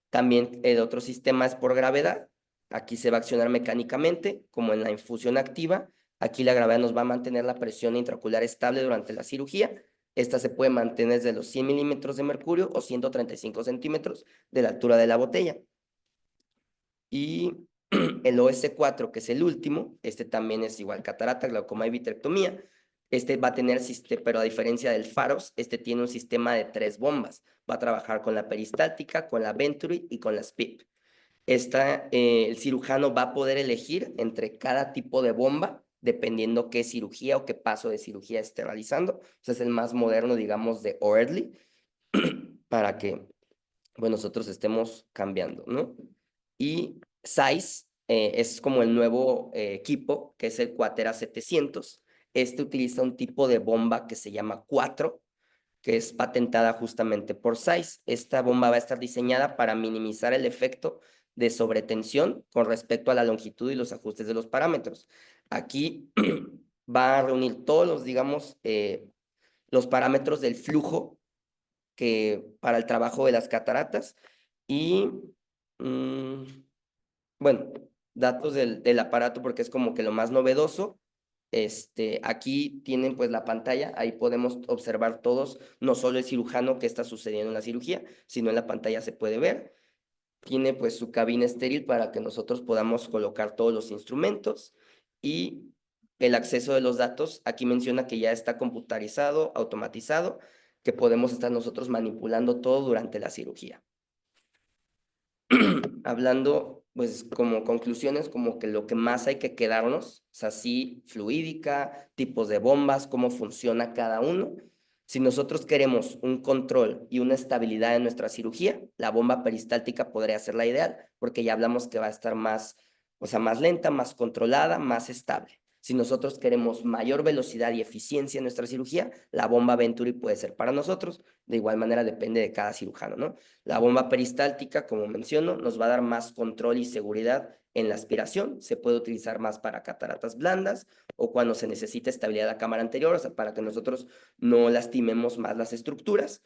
S1: También el otro sistema es por gravedad. Aquí se va a accionar mecánicamente, como en la infusión activa. Aquí la gravedad nos va a mantener la presión intraocular estable durante la cirugía. Esta se puede mantener desde los 100 milímetros de mercurio o 135 centímetros de la altura de la botella. Y el OS4, que es el último, también es igual, catarata, glaucoma y vitrectomía. Va a tener, pero a diferencia del Pharos, tiene un sistema de 3 bombas. Va a trabajar con la peristáltica, con la Venturi y con la SPIP. El cirujano va a poder elegir entre cada tipo de bomba, dependiendo qué cirugía o qué paso de cirugía esté realizando. O sea, es el más moderno, digamos, de Oertli, para que nosotros estemos cambiando, ¿no? Y Zeiss es como el nuevo equipo, que es el Quatera 700. Utiliza un tipo de bomba que se llama 4, que es patentada justamente por Zeiss. Esta bomba va a estar diseñada para minimizar el efecto de sobretensión con respecto a la longitud y los ajustes de los parámetros. Aquí va a reunir todos los, digamos, los parámetros del flujo para el trabajo de las cataratas y, bueno, datos del aparato, porque es como que lo más novedoso. Aquí tienen pues la pantalla, ahí podemos observar todos, no solo el cirujano que está sucediendo en la cirugía, sino en la pantalla se puede ver. Tiene pues su cabina estéril para que nosotros podamos colocar todos los instrumentos, y el acceso de los datos, aquí menciona que ya está computarizado, automatizado. que podemos estar nosotros manipulando todo durante la cirugía. Hablando, pues, como conclusiones, como que lo que más hay que quedarnos, o sea, sí, fluídica, tipos de bombas, cómo funciona cada uno. Si nosotros queremos un control y una estabilidad en nuestra cirugía, la bomba peristáltica podría ser la ideal, porque ya hablamos que va a estar más, o sea, más lenta, más controlada, más estable. Si nosotros queremos mayor velocidad y eficiencia en nuestra cirugía, la bomba Venturi puede ser para nosotros. De igual manera depende de cada cirujano, ¿no? La bomba peristáltica, como menciono, nos va a dar más control y seguridad en la aspiración. Se puede utilizar más para cataratas blandas o cuando se necesita estabilidad de la cámara anterior, o sea, para que nosotros no lastimemos más las estructuras.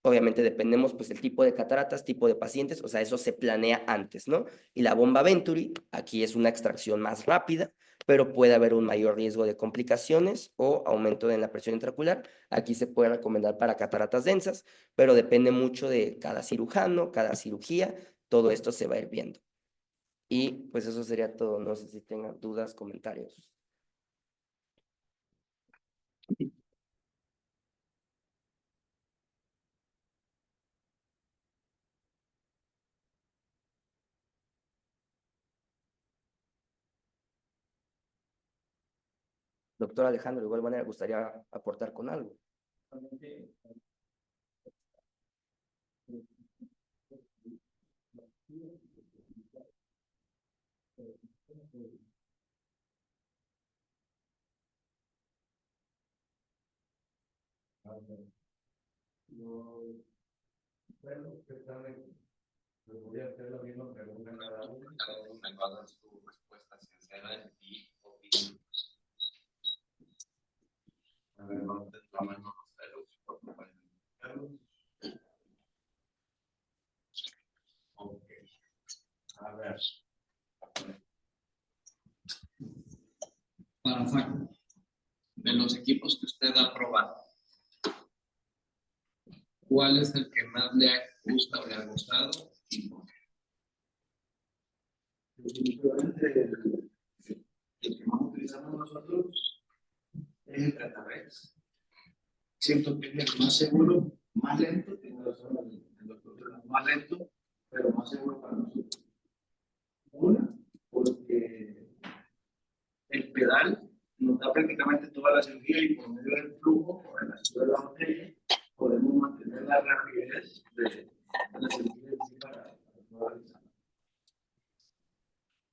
S1: Obviamente dependemos pues del tipo de cataratas, tipo de pacientes, o sea, eso se planea antes, ¿no? Y la bomba Venturi, aquí es una extracción más rápida, pero puede haber un mayor riesgo de complicaciones o aumento en la presión intraocular. Aquí se puede recomendar para cataratas densas, pero depende mucho de cada cirujano, cada cirugía, todo esto se va a ir viendo. Y pues eso sería todo, no sé si tengan dudas, comentarios. Doctor Alejandro, de igual manera, gustaría aportar con algo.
S2: Les voy a hacer la misma pregunta a cada uno. Cada uno me va a dar su respuesta sincera y opinión. A ver, vamos a la mano los pelos, por favor. Ok. A ver. Para Facu, de los equipos que usted ha probado, ¿cuál es el que más le gusta o le ha gustado y por qué?
S3: Definitivamente el que más utilizamos nosotros es el Catarex. Siento que es el más seguro, más lento, tiene razón el doctor, más lento, pero más seguro para nosotros. Una, porque el pedal nos da prácticamente toda la cirugía y por medio del flujo, por la cintura de la botella, podemos mantener la rapidez de la cirugía en sí para realizar.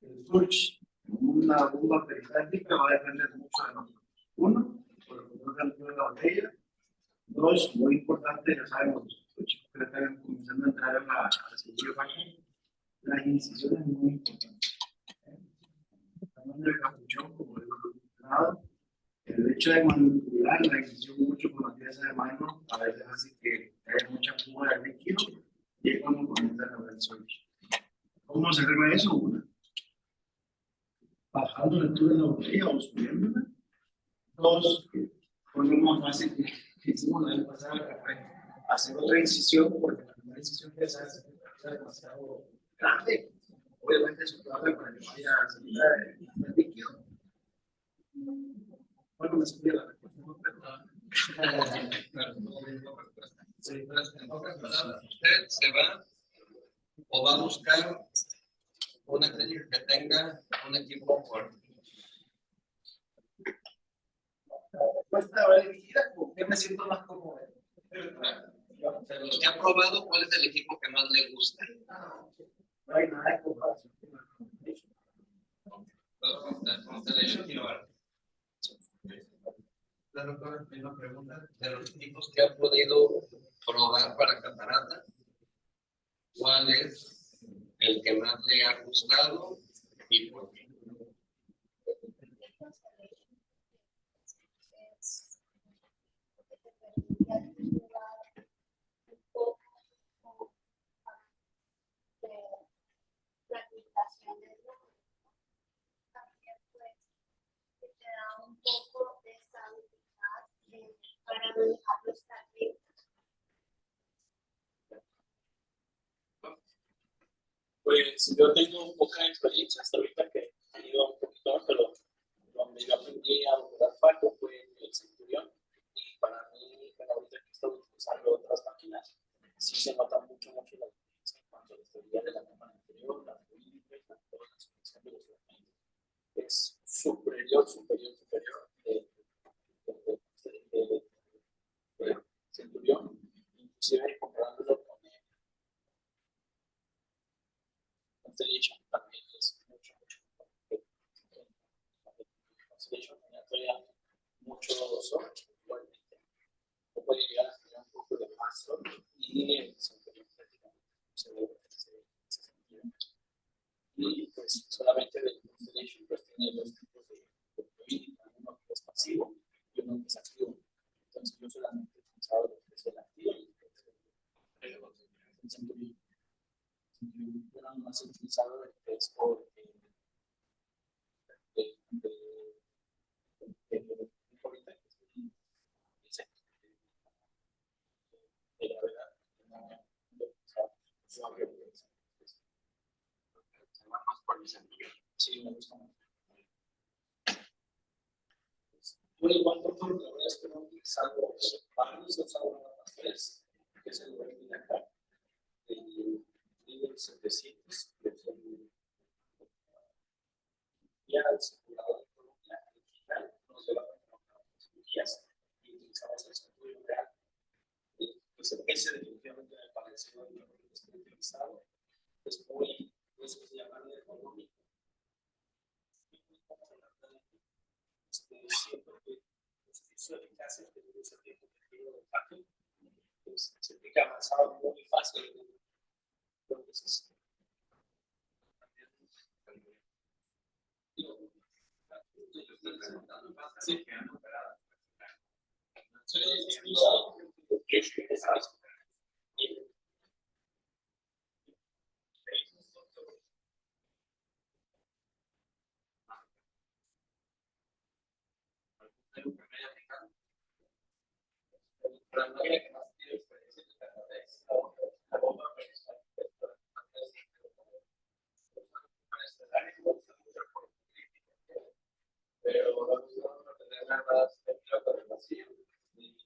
S3: El switch, una bomba peristáltica, va a depender mucho de nosotros. Uno, por lo que nos da la botella. Dos, muy importante, ya sabemos, los chicos que están comenzando a entrar a la cirugía facial, las incisiones muy importantes. Estamos en el capuchón, como digo, el hecho de manipular la incisión mucho con la pieza de mano, a veces hace que haya mucha fuga de líquido y es cuando comienza a haber switch. ¿Cómo se arregla eso? Una, bajando la altura de la botella o subiéndola. Dos, por lo más fácil que hicimos la vez pasada, que fue hacer otra incisión, porque la primera incisión que se hace es demasiado grande. Obviamente es probable para que vaya a salir el líquido. Bueno, me subí la respuesta.
S2: Usted se va o va a buscar una clínica que tenga un equipo fuerte.
S3: Respuesta va dirigida, ¿con qué me siento más cómodo?
S2: De los que ha probado, ¿cuál es el equipo que más le gusta?
S3: No hay nada de comparación.
S2: Constellation y ahora. La doctora tiene una pregunta. De los equipos que ha podido probar para catarata, ¿cuál es el que más le ha gustado y por qué?
S4: Un poco de estabilidad para manejar los carritos.
S5: Pues yo tengo poca experiencia hasta ahorita que he ido un poquito más, pero donde yo aprendí a operar Falco fue en el Centurión. Y para mí, bueno, ahorita que estoy usando otras máquinas, sí se nota mucho la diferencia en cuanto a la estabilidad de la cámara anterior, la fluidez, la solución de los elementos. Es superior Centurión, inclusive comparándolo con el Constellation, también es mucho mejor. Constellation tenía todavía mucho software, igualmente. O puede llegar a tener un poco de más software y el Centurión prácticamente se debe ese sentido. Y pues solamente del Constellation pues tiene dos tipos de fluidity, uno que es pasivo y uno que es activo. Entonces yo solamente he pensado lo que es el activo y el Centurión. Yo nada más he utilizado el que es por la verdad, no he utilizado
S2: más por el Centurión.
S5: sí, me gusta mucho. Bueno, igual, doctor, la verdad es que no he utilizado varios, he usado nada más tres, que es el web de acá, el 700, que es el ya el simulador de Colombia, el digital, nos lleva a cirugías y utilizamos el Centurión real. Pues ese definitivamente me pareció el mejor que he utilizado. Es muy, eso se llama ergonómico. Siento que su eficacia de ese tiempo de tiro de ataque se aplica avanzado muy fácil. Entonces, sí, pero vamos a tener más temperatura para el vacío y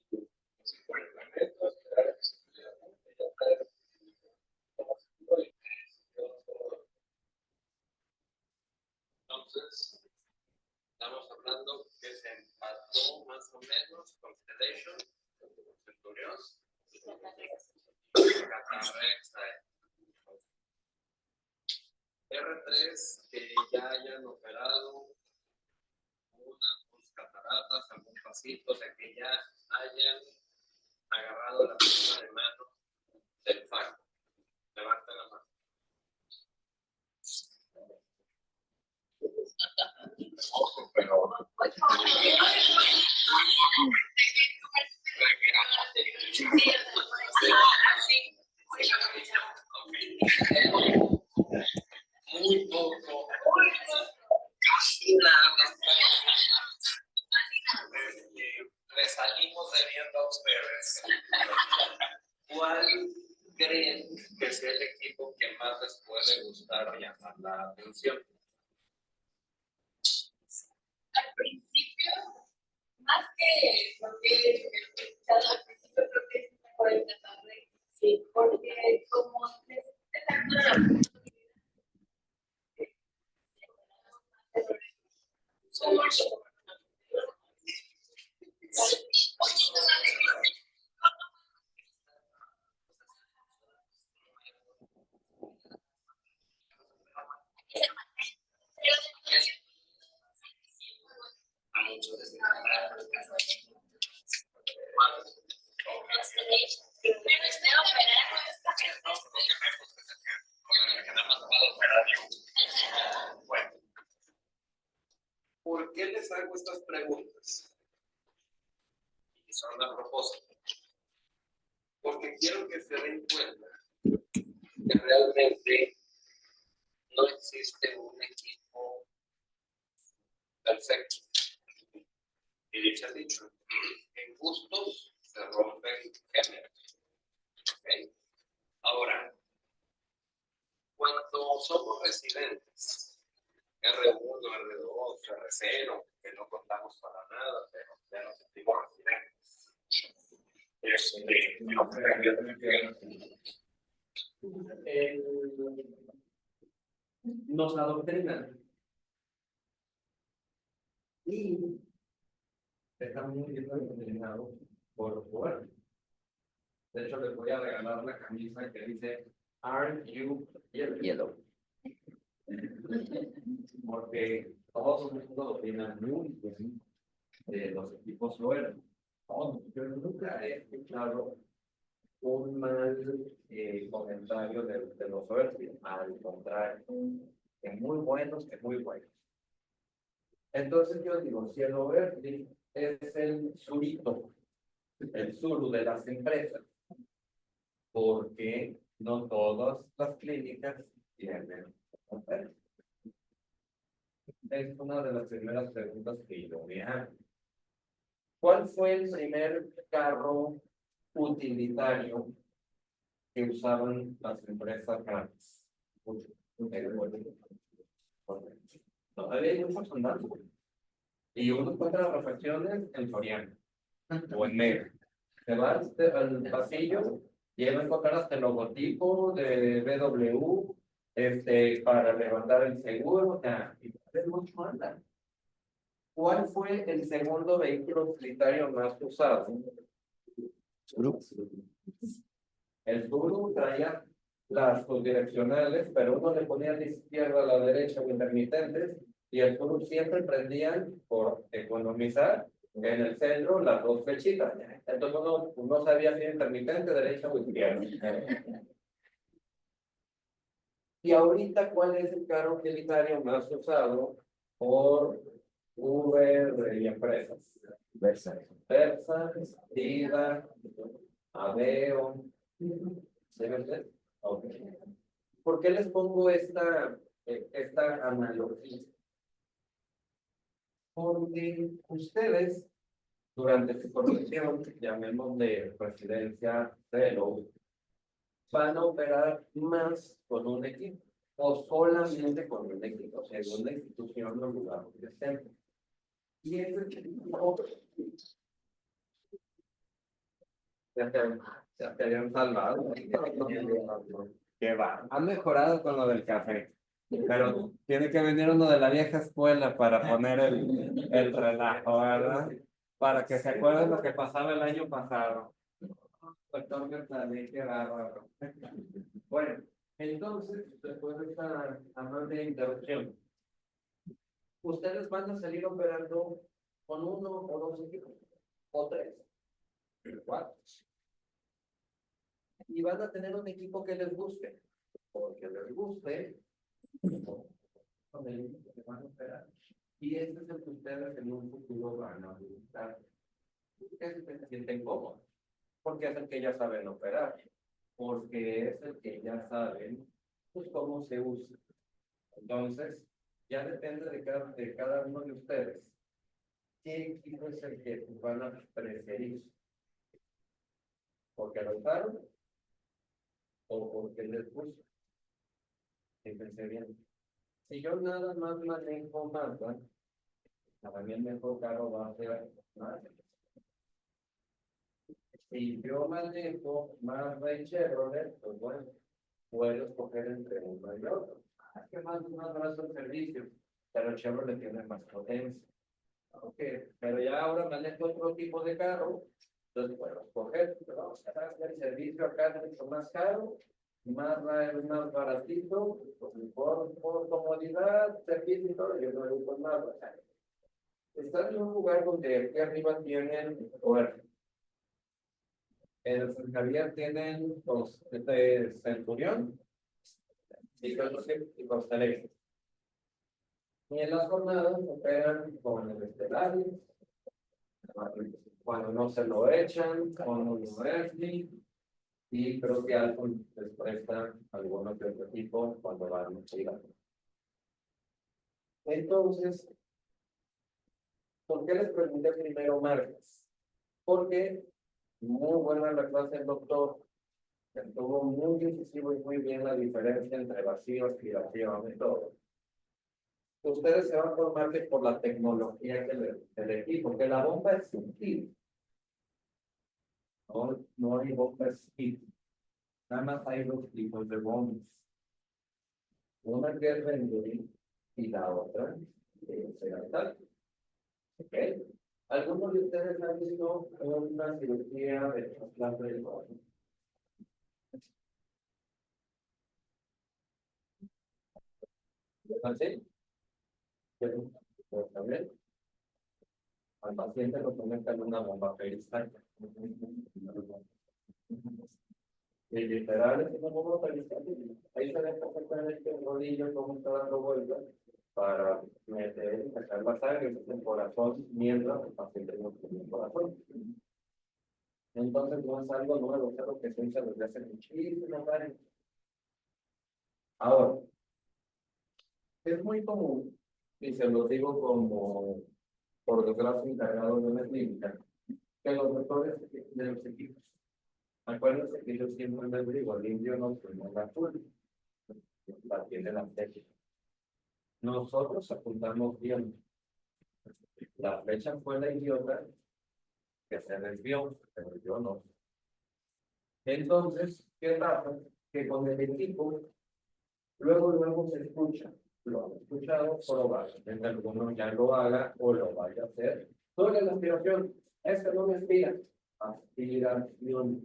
S5: 50 metros, esperar que se pudiera
S2: Entonces, estamos hablando que se empató más o menos Constellation, Centurión, Catarrex, R3 que ya hayan operado unas cataratas, algún pasito, o sea que ya hayan agarrado la palma de mano del FAC. Levanta la mano. Ojo, pero muy poco, casi nada. Le salimos debiendo a ustedes. ¿Cuál creen que sea el equipo que más les puede gustar o llamar la atención?
S4: Al principio, más que porque al principio creo que es mejor el Catarrex, sí, porque como
S2: A muchos les Bueno, ¿por qué les hago estas preguntas? Y son a propósito. Porque quiero que se den cuenta que realmente no existe un equipo perfecto. Y dicho es dicho, en gustos se rompen géneros. ¿Okay? Ahora, cuando somos residentes, R1, R2, R0, que no contamos para nada, pero ya nos sentimos residentes. Nos adoctrinan y estamos muy bien adoctrinados por poder. De hecho, les voy a regalar la camisa que dice Aren't You
S1: Yellow.
S2: Porque todo el mundo opina muy bien de los equipos Loera. Yo nunca he escuchado un mal comentario de los Oerti, al contrario, que muy buenos, que muy buenos. Entonces yo digo, si el Oerti es el surito, el suru de las empresas, porque no todas las clínicas tienen Oerti. Es una de las primeras preguntas que yo me hago. ¿Cuál fue el primer carro utilitario que usaban las empresas grandes? Todavía hay muchos andando. Y uno encuentra las refacciones en Soriana o en Mega. Te vas al pasillo y ahí vas a encontrar hasta el logotipo de BW para levantar el seguro. O sea, y mucho anda. ¿Cuál fue el segundo vehículo utilitario más usado? El Zuru traía las subdireccionales, pero uno le ponía de izquierda a la derecha o intermitentes, y el Zuru siempre prendían, por economizar, en el centro las dos flechitas. Entonces uno sabía si era intermitente, derecha o izquierda. Y ahorita, ¿cuál es el carro utilitario más usado por Uber y empresas? Versa, Dida, Aveo. ¿Sí me entiendes? Okay. ¿Por qué les pongo esta analogía? Porque ustedes, durante su formación, llamémosle residencia cero, van a operar más con un equipo o solamente con un equipo, según la institución o lugar donde estén. Y ese equipo ya te habían salvado. ¿Qué va? Han mejorado con lo del café, pero tiene que venir uno de la vieja escuela para poner el relajo, ¿verdad? Para que se acuerden lo que pasaba el año pasado. Doctor Gertale, qué bárbaro. Bueno, entonces, después de esta amable interrupción, ustedes van a salir operando con uno o dos equipos, o tres, cuatro. Y van a tener un equipo que les guste, porque les guste, con el equipo que van a operar. Y ese es el que ustedes en un futuro van a utilizar. Es el que se sienten cómodos, porque es el que ya saben operar, porque es el que ya saben pues cómo se usa. Entonces, ya depende de cada uno de ustedes qué equipo es el que van a preferir, porque lo usaron o porque les gusta. Fíjense bien. Si yo nada más manejo Mazda, para mí el mejor carro va a ser Mazda. Si yo manejo Mazda y Chevrolet, pues bueno, puedo escoger entre uno y otro. Es que más barato el servicio, pero Chevrolet tiene más potencia. Okay. Pero ya ahora manejo otro tipo de carro, entonces puedo escoger, pero vamos a hacer el servicio acá es mucho más caro, más baratito, por comodidad, servicio y todo, yo no le digo nada. Están en un lugar donde aquí arriba tienen, en San Javier tienen los Centurión y Costa Rica. Y en las jornadas operan con el Estelaris, cuando no se lo echan, con un Ernie, y creo que algo les presta algunos de otro tipo cuando van a Chile. Entonces, ¿por qué les pregunté primero marcas? Porque muy buena la clase del doctor, estuvo muy decisivo y muy bien la diferencia entre vacío, aspiración y todo. Ustedes se van por market por la tecnología que le elegí, porque la bomba es sutil.
S6: No hay bombas Speed. Nada más hay dos tipos de bombas. Una que es Rendering y la otra es Segatal. ¿Ok? ¿Algunos de ustedes han visto una cirugía de trasplante de corazón? ¿Así? Pues también al paciente lo conectan una bomba peristaltica. Y literal es una bomba peristaltica. Ahí se ve perfectamente el rodillo cómo está dando vueltas para meter y sacar la sangre del corazón mientras el paciente no tiene el corazón. Entonces no es algo nuevo, es algo que se usa desde hace muchísimos años. Ahora, es muy común, y se lo digo como por desgracia encargado de una clínica, que los doctores de los equipos, acuérdense que yo siempre les digo, el indio no tiene la culpa, la tiene la técnica. Nosotros apuntamos bien. La flecha fue la idiota que se desvió, pero yo no. Entonces, ¿qué pasa? Que con el equipo, luego se escucha, lo han escuchado, probablemente alguno ya lo haga o lo vaya a hacer. Sobre la aspiración, esto no me aspira. Aspiración,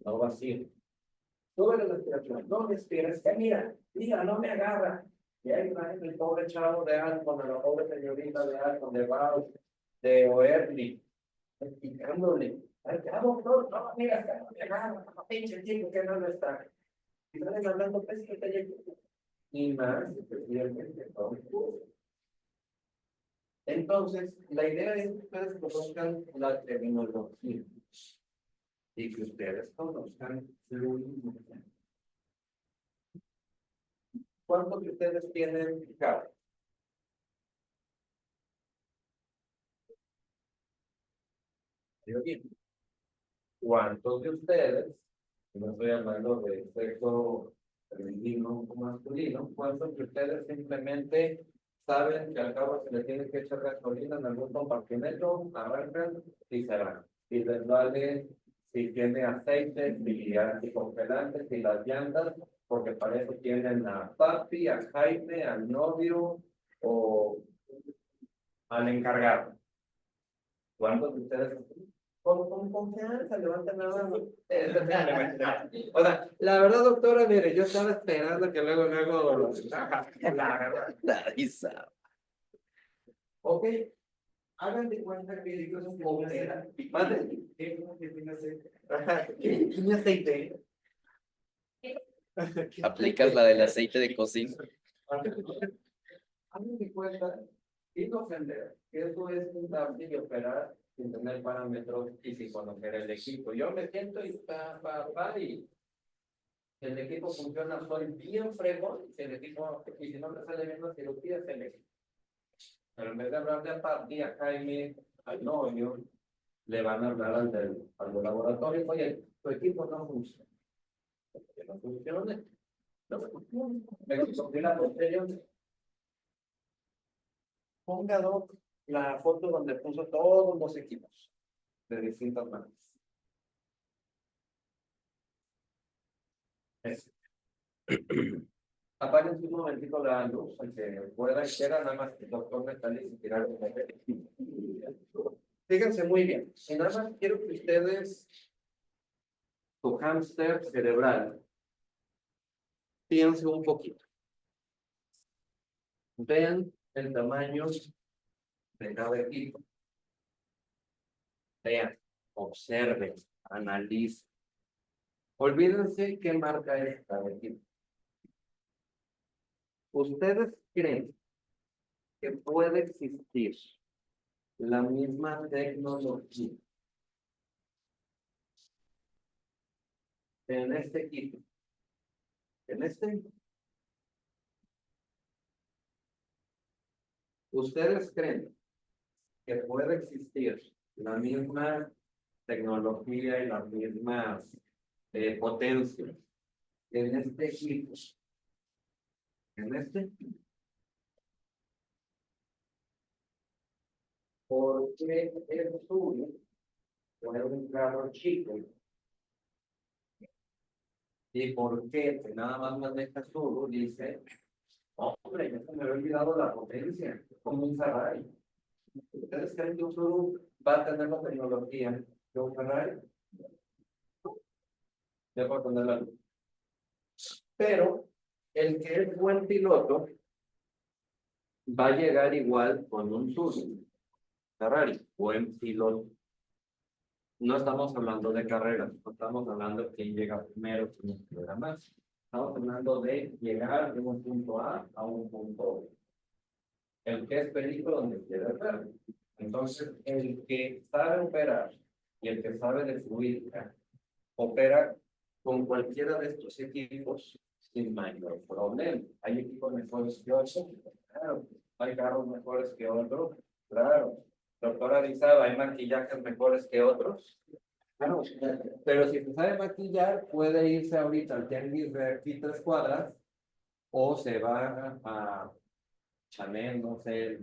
S6: no vacío. Sobre la aspiración, no me aspira, es que mira, no me agarra. Y ahí va el pobre chavo de Alton, la pobre señorita de Alton, de Baus, de Oerli, explicándole. Ay, ya, doctor, no, mira, es que no me agarra, pinche chico que no está. Y salen hablando, pues, que te y más, especialmente, entonces, la idea es que ustedes conozcan la terminología y que ustedes conozcan fluidez. ¿Cuántos de ustedes tienen CAP? Bien. ¿Cuántos de ustedes, no estoy hablando de sexo femenino o masculino, cuántos de ustedes simplemente saben que al cabo se le tiene que echar gasolina en algún compartimento, arrancan y se van? Y les vale si tiene aceite, si anticongelantes, si las llantas, porque para eso tienen a papi, a Jaime, al novio o al encargado. ¿Cuántos de ustedes? Con confianza, levanten la mano. O sea, la verdad, doctora, mire, yo estaba esperando que luego, la verdad.
S1: Nadie sabe.
S6: Ok, hagan de cuenta que yo soy bombera. Mande. ¿Qué tiene aceite? ¿Qué tiene aceite?
S1: Aplicas la del aceite de cocina.
S6: Hagan de cuenta, sin ofender, que eso es juntarse y operar sin tener parámetros y sin conocer el equipo. Yo me siento y y el equipo funciona, soy bien fregón, y el equipo, y si no me sale bien la cirugía, se le. Pero en vez de hablar de Papi, a Jaime, al novio, le van a hablar al laboratorio, oye, tu equipo no funciona. Que no funcione, no funciona. Me compré la posterior. Ponga la foto donde puso todos los equipos de distintas marcas. Apaguen un momentito la luz, aunque pueda y quiera, nada más que el doctor me está diciendo tirar un papel. Fíjense muy bien, y nada más quiero que ustedes, tu hámster cerebral, piensen un poquito. Vean el tamaño de cada equipo. Vean, observen, analicen. Olvídense qué marca es cada equipo. ¿Ustedes creen que puede existir la misma tecnología en este equipo? En este. ¿Ustedes creen que puede existir la misma tecnología y las mismas potencias en este equipo? En este. Porque el estudio poner un carro chico. ¿Y por qué? Que nada más maneja solo, dice, hombre, ya se me había olvidado la potencia, como un Ferrari. ¿Ustedes creen que un solo va a tener la tecnología de un Ferrari? Ya puedo poner la luz. Pero el que es buen piloto va a llegar igual con un Suzuki Ferrari, buen piloto. No estamos hablando de carreras, no estamos hablando de quién llega primero, quién llega más. Estamos hablando de llegar de un punto a un punto B. El que es perico donde quiere estar. Entonces, el que sabe operar y el que sabe de fluídica opera con cualquiera de estos equipos sin mayor problema. Hay equipos mejores que otros, claro. Hay carros mejores que otros, claro. Doctora Arizaba, ¿hay maquillajes mejores que otros? Claro. Pero si se sabe maquillar, puede irse ahorita al tianguis de aquí 3 cuadras o se va a Chanel, no sé,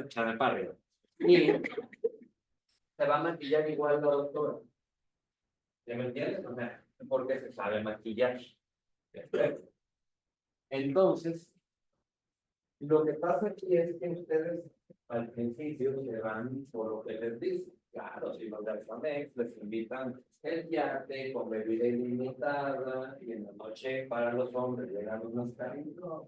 S6: Chanel para arriba. Y se va a maquillar igual la doctora. ¿Ya me entiendes? O sea, porque se sabe maquillar. Perfecto. Entonces, lo que pasa aquí es que ustedes al principio se van por lo que les dicen. Claro, si los de Alfamex les invitan el yate con bebida ilimitada y en la noche para los hombres llegan unos cariños.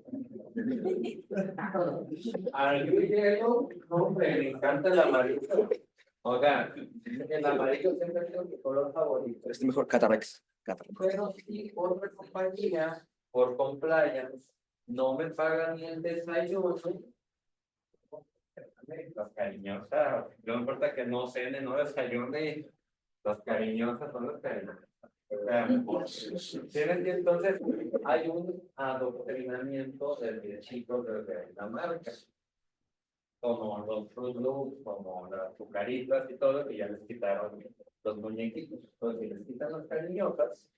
S6: Al yo llego, hombre, me encanta el amarillo. Oiga, el amarillo siempre ha sido mi color favorito.
S1: Es mejor Catarex.
S6: Pero si otra compañía, por compliance, no me paga ni el desayuno, las cariñosas, no importa que no cene, no desayune, las cariñosas son las cariñosas. ¿Tienen? Entonces, hay un adoctrinamiento desde chicos, desde la marca, como los Fruit Loops, como las azucaritas y todo, que ya les quitaron los muñequitos. Entonces, si les quitan las cariñosas,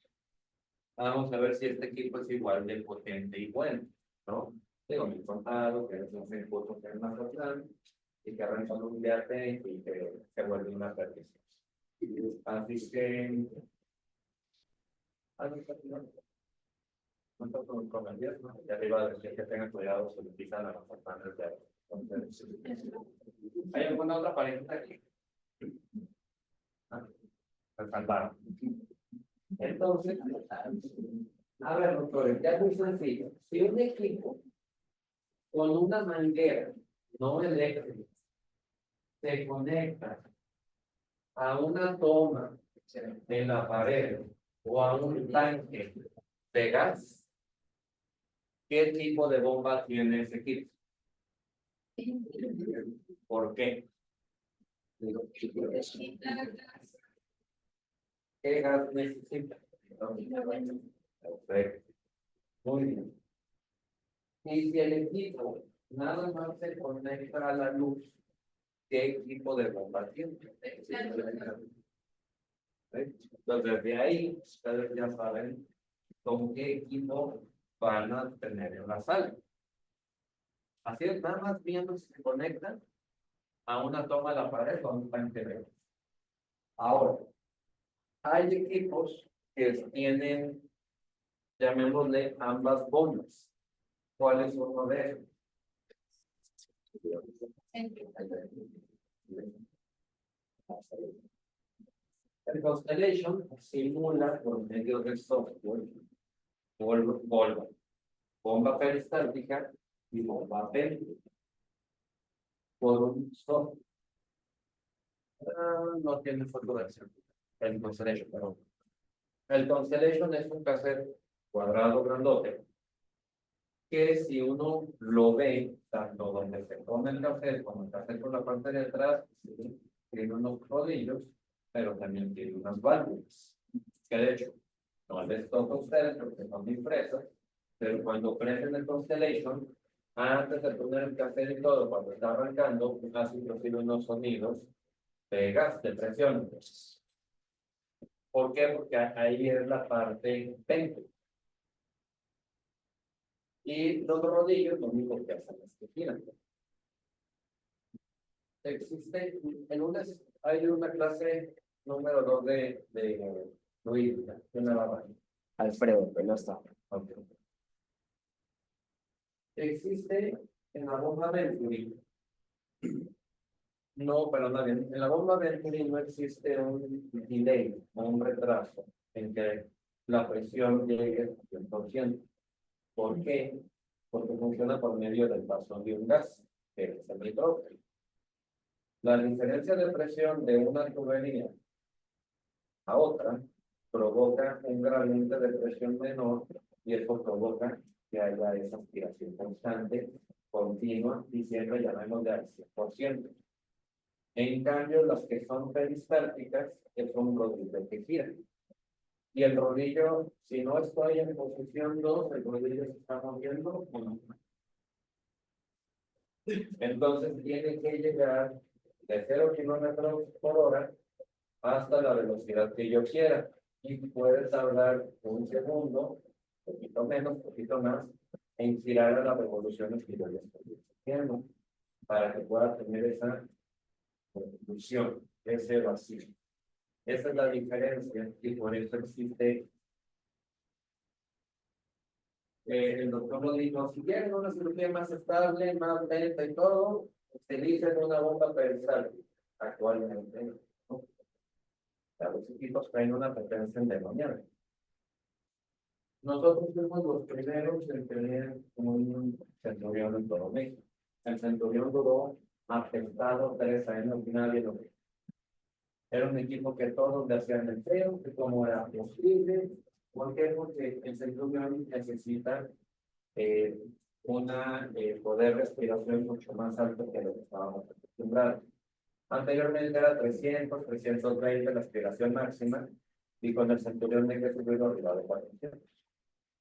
S6: vamos a ver si este equipo es igual de potente y bueno, ¿no? Digo, mi contado, que es un recurso que es más plan y que arranca un viaje y que se vuelve una perdición. Así que, no con el 10, ¿no? Y arriba de decir que tengan cuidado, se utilizan a los patrones de agua. Entonces, ¿hay alguna otra pareja aquí? Se salvaron. Entonces, a ver, doctores, ya es muy sencillo. Si un equipo con una manguera no eléctrica se conecta a una toma en la pared o a un tanque de gas, ¿qué tipo de bomba tiene ese equipo? ¿Por qué? ¿Qué gas necesita? Perfecto. Muy bien. Y si el equipo nada más se conecta a la luz, ¿qué tipo de bomba tiene? Entonces, de ahí, ustedes ya saben con qué equipo van a tener en la sala. Así es, nada más viendo si se conectan a una toma de la pared con un tanque de gas. Ahora, hay equipos que tienen, llamémosle, ambas bombas. ¿Cuál es uno de ellos? El Constellation simula por medio del software bomba peristáltica y bomba pélvica por un software. No tiene fotografía. El Constellation, perdón. El Constellation es un cassette cuadrado grandote que si uno lo ve, tanto donde se pone el cassette como el cassette por la parte de atrás, ¿sí? Tiene unos rodillos, pero también tiene unas válvulas, que de hecho no les toca a ustedes porque son impresas, pero cuando prenden el Constellation, antes de poner el cassette y todo, cuando está arrancando, hace inclusive unos sonidos de gas, de presión. ¿Por qué? Porque ahí es la parte 20. Y los rodillos, lo único que hacen es que giran. Existe en una Hay una clase número 2 de fluídica. ¿Quién me va a dar?
S1: Alfredo, pero no está.
S6: Ok. Existe en la bomba Venturi. No, pero no bien. En la bomba Venturi no existe un delay o un retraso en que la presión llegue al 100%. ¿Por qué? Porque funciona por medio del paso de un gas, que es el nitrógeno. La diferencia de presión de una tubería a otra provoca un gradiente de presión menor y eso provoca que haya esa aspiración constante, continua y siempre llamémosle al 100%. En cambio, las que son peristálticas es un rodillo que gira. Y el rodillo, si no estoy en posición 2, el rodillo se está moviendo 1. Entonces tiene que llegar de 0 kilómetros por hora hasta la velocidad que yo quiera. Y puede tardar un segundo, poquito menos, poquito más, en girar a las revoluciones que yo le estoy haciendo, para que pueda tener esa conclusión, ese vacío. Esa es la diferencia y por eso existe. El doctor nos dijo, si quieren una cirugía más estable, más lenta y todo, utilicen una bomba peristáltica actualmente, ¿no? Los equipos traen una potencia endemoniada. Nosotros fuimos los primeros en tener un Centurión en todo México. El Centurión duró afectado 3 años, nadie lo vio. Era un equipo que todos le hacían el feo, que cómo era posible. ¿Por qué? Porque el Centurión necesita una poder de respiración mucho más alto que lo que estábamos acostumbrados. Anteriormente era 300, 320 la aspiración máxima, y con el Centurión de que subirlo arriba de 400.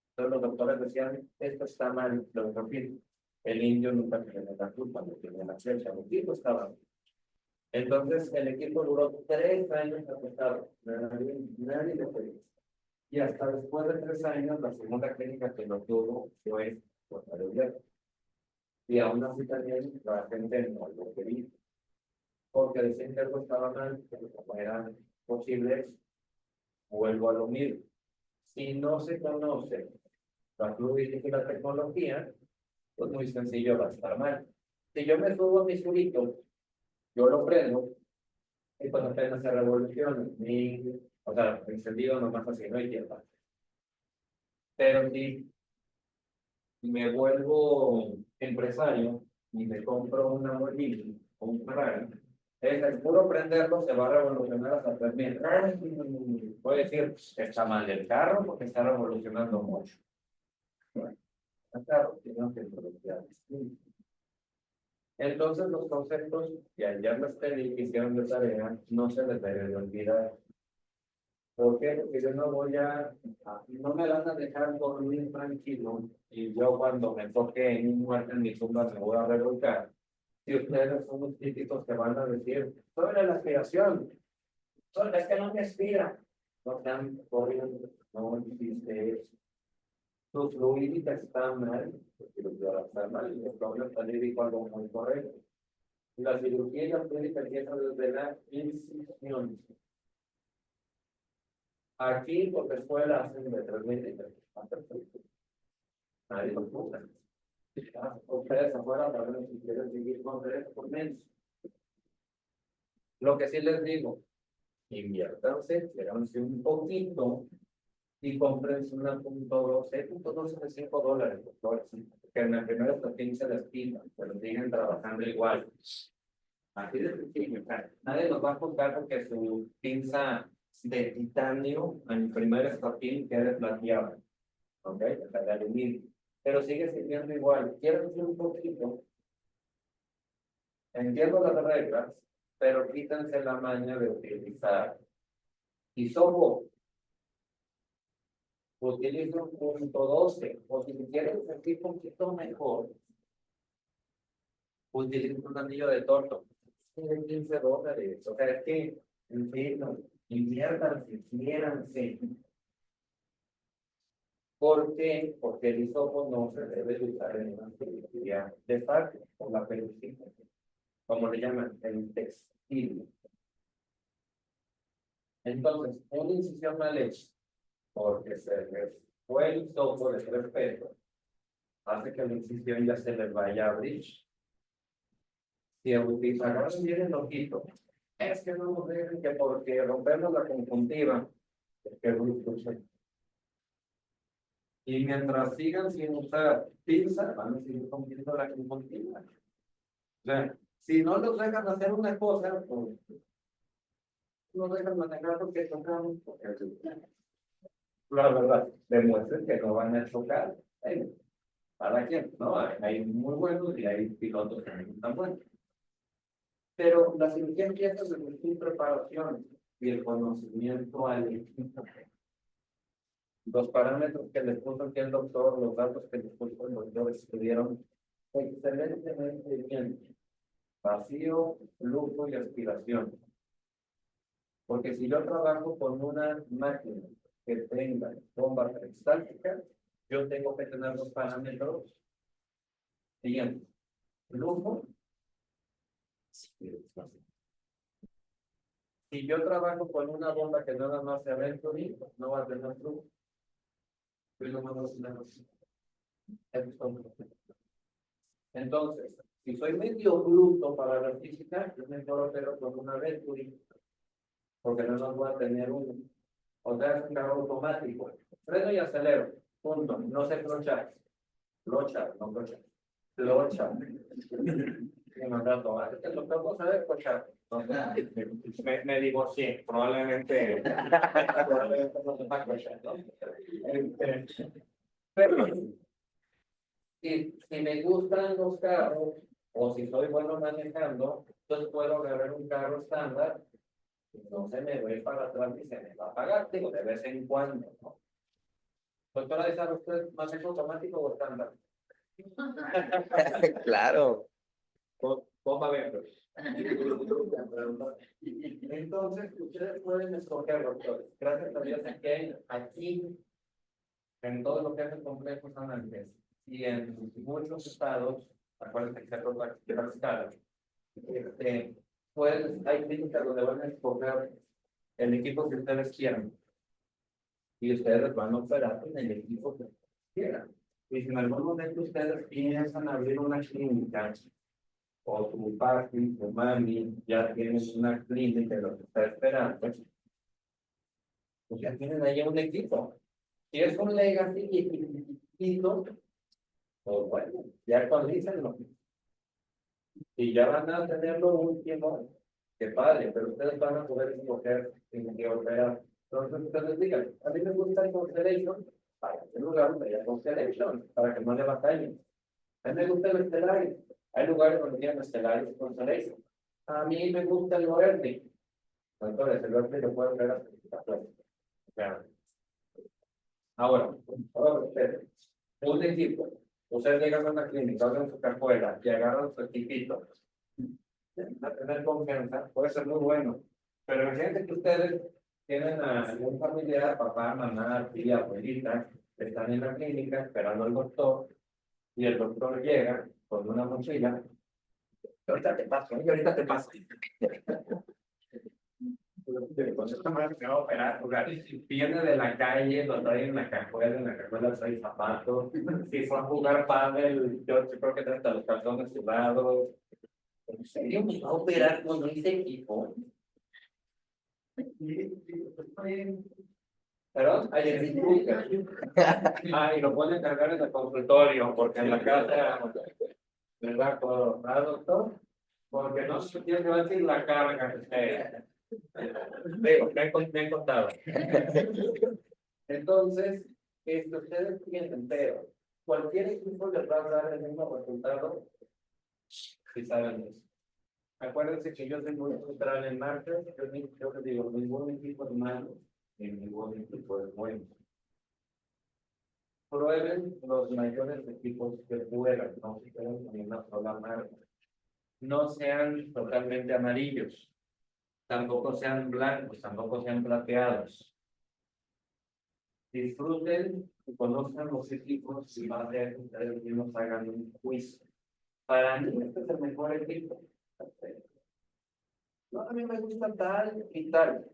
S6: Entonces los doctores decían, esto está mal, lo repito. El indio nunca tiene la culpa, no tiene la ciencia, el equipo estaba. Entonces el equipo duró 3 años afectado, nadie lo pedía. Y hasta después de 3 años, la segunda clínica que lo tuvo fue Puerto Vallarta. Y aún así también la gente no lo quería, porque decían que algo estaba mal, que no era posible. Vuelvo a lo mismo. Si no se conoce la fluidística y la tecnología, pues muy sencillo, va a estar mal. Si yo me subo a mi surito, yo lo prendo, y pues apenas se revoluciona, o sea, encendido nomás así, no hay tiempo. Pero si me vuelvo empresario y me compro una Lamborghini o un Ferrari, es el puro prenderlo se va a revolucionar hasta 3000. Voy a decir, está mal el carro porque está revolucionando mucho. Bueno, el carro tiene que producir. Entonces los conceptos que ayer les pedí que hicieron de tarea no se les debe de olvidar. ¿Por qué? Porque yo no no me van a dejar dormir tranquilo y yo cuando me toque en un muerte en mi tumba me voy a revolcar. Si ustedes son los típicos que van a decir, sobre la aspiración, es que no me aspira. No están corriendo, no existe eso. Tu fluídica está mal, porque lo que está mal y el problema está lírico algo muy correcto. La cirugía y la fluídica empieza desde la incisión. Aquí, porque escuela hacen de 3 milímetros. Nadie lo puso. Ustedes afuera para ver si quieren seguir con 3 por menos. Lo que sí les digo, inviértanse, quédanse un poquito y comprense una .12 de $5, doctores, que en el primer estatín se les quita, pero siguen trabajando igual. Así de sencillo, nadie nos va a juzgar porque su pinza de titanio en el primer estatín quede plateada, ¿ok? De aluminio, pero sigue sirviendo igual. Quiero decir un poquito, entiendo las reglas, pero quítense la maña de utilizar hisopo. Utiliza un .12, o si quieres sentir un poquito mejor, utiliza un anillo de torto. Tiene $15. O sea, es que, en fin, inviértanse, quiéranse. ¿Por qué? Porque el hisopo no se debe usar en una cirugía de parte, por la pelucita, como le llaman, el textil. Entonces, una incisión mal hecha, porque se les fue el topo de 3 pesos, hace que la incisión ya se les vaya a abrir. Si agarran bien el ojito, es que no nos dejen que porque rompemos la conjuntiva, que y mientras sigan sin usar pinza, van a seguir rompiendo la conjuntiva. O sea, si no los dejan hacer una cosa, pues no dejan manejar lo que tocamos, porque la verdad, demuestren que no van a chocar. Para quien, ¿no? Hay muy buenos y hay pilotos que no están buenos. Pero la cirugía empieza desde su preparación y el conocimiento al equipo. Los parámetros que les puso aquí el doctor, los datos que les puso el doctor, estuvieron excelentemente bien. Vacío, flujo y aspiración. Porque si yo trabajo con una máquina que tenga bomba peristática, yo tengo que tener los parámetros siguientes. Flujo. Si yo trabajo con una bomba que nada más se ve no va a tener flujo. Entonces, si soy medio bruto para la física, yo mejor opero con una Venturi, porque no nos voy a tener uno. O sea, es un carro automático. Freno y acelero. Punto. No se clocha. Clocha, no clocha. Clocha. Es lo que vamos a ver, clocha. Me divorcié. Probablemente no se va a clochar, ¿no? Pero, si me gustan los carros, o si soy bueno manejando, entonces puedo agarrar un carro estándar, y no se me ve para atrás y se me va a pagar, digo, de vez en cuando, ¿no? Doctora, ¿sabe usted manejo automático o estándar?
S1: Claro.
S6: Bomba verde. Entonces, ustedes pueden escoger, doctores. Gracias a Dios que aquí, en todo lo que es el complejo San Andrés, y en muchos estados, acuérdense que se aproba la escala, pues hay clínicas donde van a escoger el equipo que ustedes quieran. Y ustedes van a operar con el equipo que quieran. Y si en algún momento ustedes piensan abrir una clínica, o tu papi, tu mami, ya tienes una clínica y lo que está esperando, pues ya tienen ahí un equipo. Si es un legacy chiquitito, pues bueno, ya actualícenlo. Y ya van a tenerlo último, que padre, pero ustedes van a poder escoger en qué operar. Entonces ustedes digan, a mí me gusta el Constellation, para qué lugar donde haya Constellation, para que no le batallen. A mí me gusta el Stellaris, hay lugares donde tienen Stellaris y Constellation. A mí me gusta el Loyalty. Entonces, el Loyalty lo pueden ver hasta claro. Ahora ustedes, un equipo, ustedes llegan a una clínica, abren su cajuela y agarran su equipito, a tener confianza, puede ser muy bueno, pero imagínate que ustedes tienen a algún familiar, papá, mamá, tía, abuelita, están en la clínica esperando al doctor, y el doctor llega con una mochila, y ahorita te paso, y ahorita te paso. Con esta madre se va a operar, viene de la calle, lo trae en la cajuela trae zapatos, si fue a jugar pádel, yo creo que trae hasta los calzones sudados. ¿En serio me va a operar con ese equipo? Perdón, ahí en el y lo pueden cargar en el consultorio, porque en la casa, ¿verdad, doctor? Porque no se tiene que decir la carga. Digo, me han contado. Entonces, ustedes piensen, pero cualquier equipo les va a dar el mismo resultado si saben eso. Acuérdense que yo soy muy neutral en marcas, yo les digo, ningún equipo es malo y ningún equipo es bueno. Prueben los mayores equipos que puedan, no se queden con una sola marca. No sean totalmente amarillos, tampoco sean blancos, tampoco sean plateados. Disfruten y conozcan los equipos y más de ustedes mismos hagan un juicio. Para mí este es el mejor equipo. No, a mí me gusta tal y tal.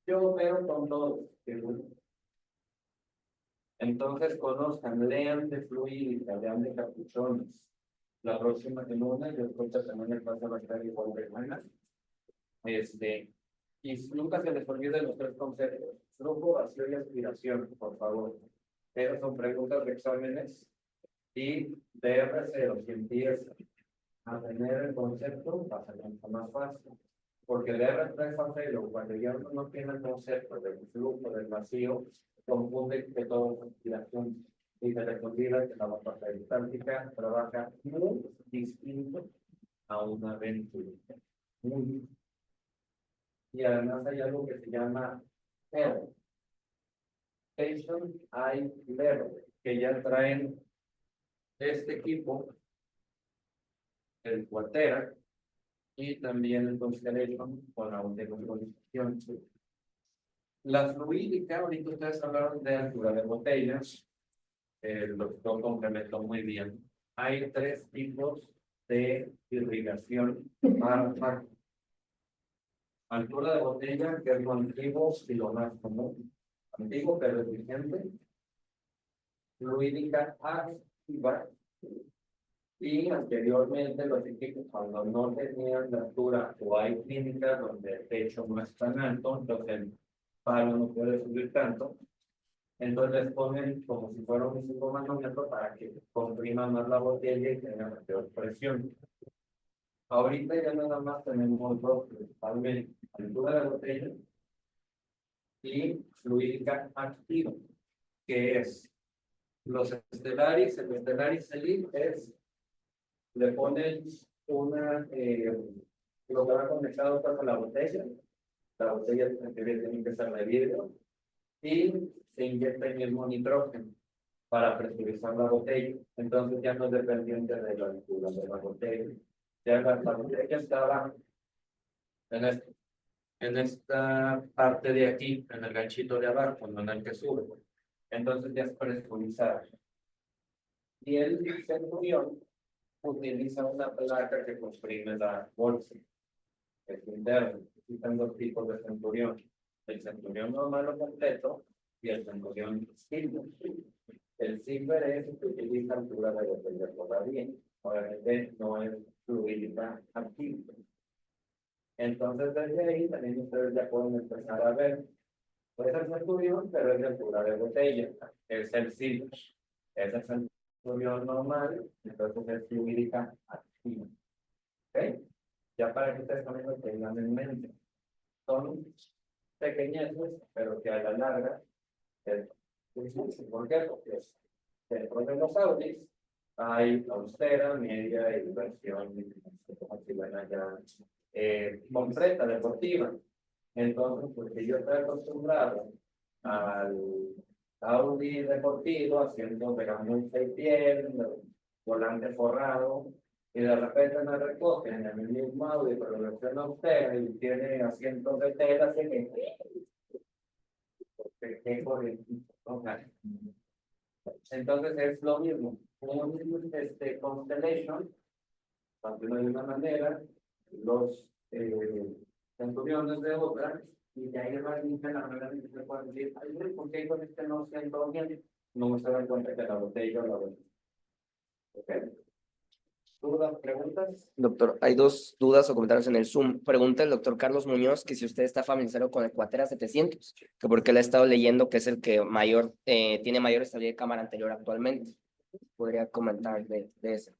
S6: Yo opero con todos. Entonces conozcan, lean de fluídica, lean de capuchones. La próxima semana, yo creo que también el paso va a estar igual de buena. Y nunca se les olvide los tres conceptos: flujo, vacío y aspiración, por favor. Esas son preguntas de exámenes. Y DR0, si empieza a tener el concepto, va a ser mucho más fácil. Porque el DR3 a 0, cuando ya uno no tiene el concepto del flujo, del vacío, confunde que todo es aspiración. Y se les olvida que la batalla peristáltica trabaja muy distinto a una aventura. Muy distinto. Y además hay algo que se llama PEL, Patient Eye Level, que ya traen este equipo, el Cuatera, y también el Constellation con la automatización. La fluídica, ahorita ustedes hablaron de altura de botellas, lo complementó muy bien. Hay tres tipos de irrigación para altura de botella, que es lo antiguo y lo más común. Antiguo pero vigente. Fluídica activa. Y anteriormente los equipos, cuando no tenían la altura o hay clínicas donde el techo no es tan alto, entonces el palo no puede subir tanto, entonces les ponen como si fuera un manómetro para que comprima más la botella y tenga mayor presión. Ahorita ya nada más tenemos dos, principalmente altura de botella y fluídica activa, que es los estelaris. El estelaris elite es, le ponen una, lo que va conectado con la botella tiene que ser de vidrio, y se inyecta el mismo nitrógeno para presurizar la botella. Entonces ya no es dependiente de la altura de la botella. Ya la botella estaba en esta parte de aquí, en el ganchito de abajo, no en el que sube. Entonces ya es presurizada. Y el Centurión utiliza una placa que comprime la bolsa. Es interno. Existen dos tipos de Centurión: el Centurión normal o completo y el Centurión Silver. El Silver es el que utiliza altura de botella todavía. Obviamente no es fluididad activa. Entonces desde ahí también ustedes ya pueden empezar a ver. Puede ser Centurión, pero es de altura de botella. Es el Silver. Es el Centurión normal, entonces es fluididad activa. ¿Ok? Ya para que ustedes también lo tengan en mente. Son pequeñeces, pero que a la larga es difícil. ¿Por qué? Porque dentro de los Audis hay austera, media y versión completa, deportiva. Entonces, porque yo estoy acostumbrado al Audi deportivo, haciendo pegando 6 pies, volante forrado, y de repente me recogen en el mismo Audi, pero versión austera, y tiene asientos de tela, así que entonces es lo mismo. Constellation, de una manera, los centuriones de otra, y de ahí va la manera en que se puede decir, ay, ¿por qué con este no siento bien? No se dan cuenta que la botella la botella. ¿Ok? ¿Dudas, preguntas?
S1: Doctor, hay dos dudas o comentarios en el Zoom. Pregunta el doctor Carlos Muñoz que si usted está familiarizado con el Cuatera 700, que porque él ha estado leyendo que es el que mayor, tiene mayor estabilidad de cámara anterior actualmente. Podría comentar de eso.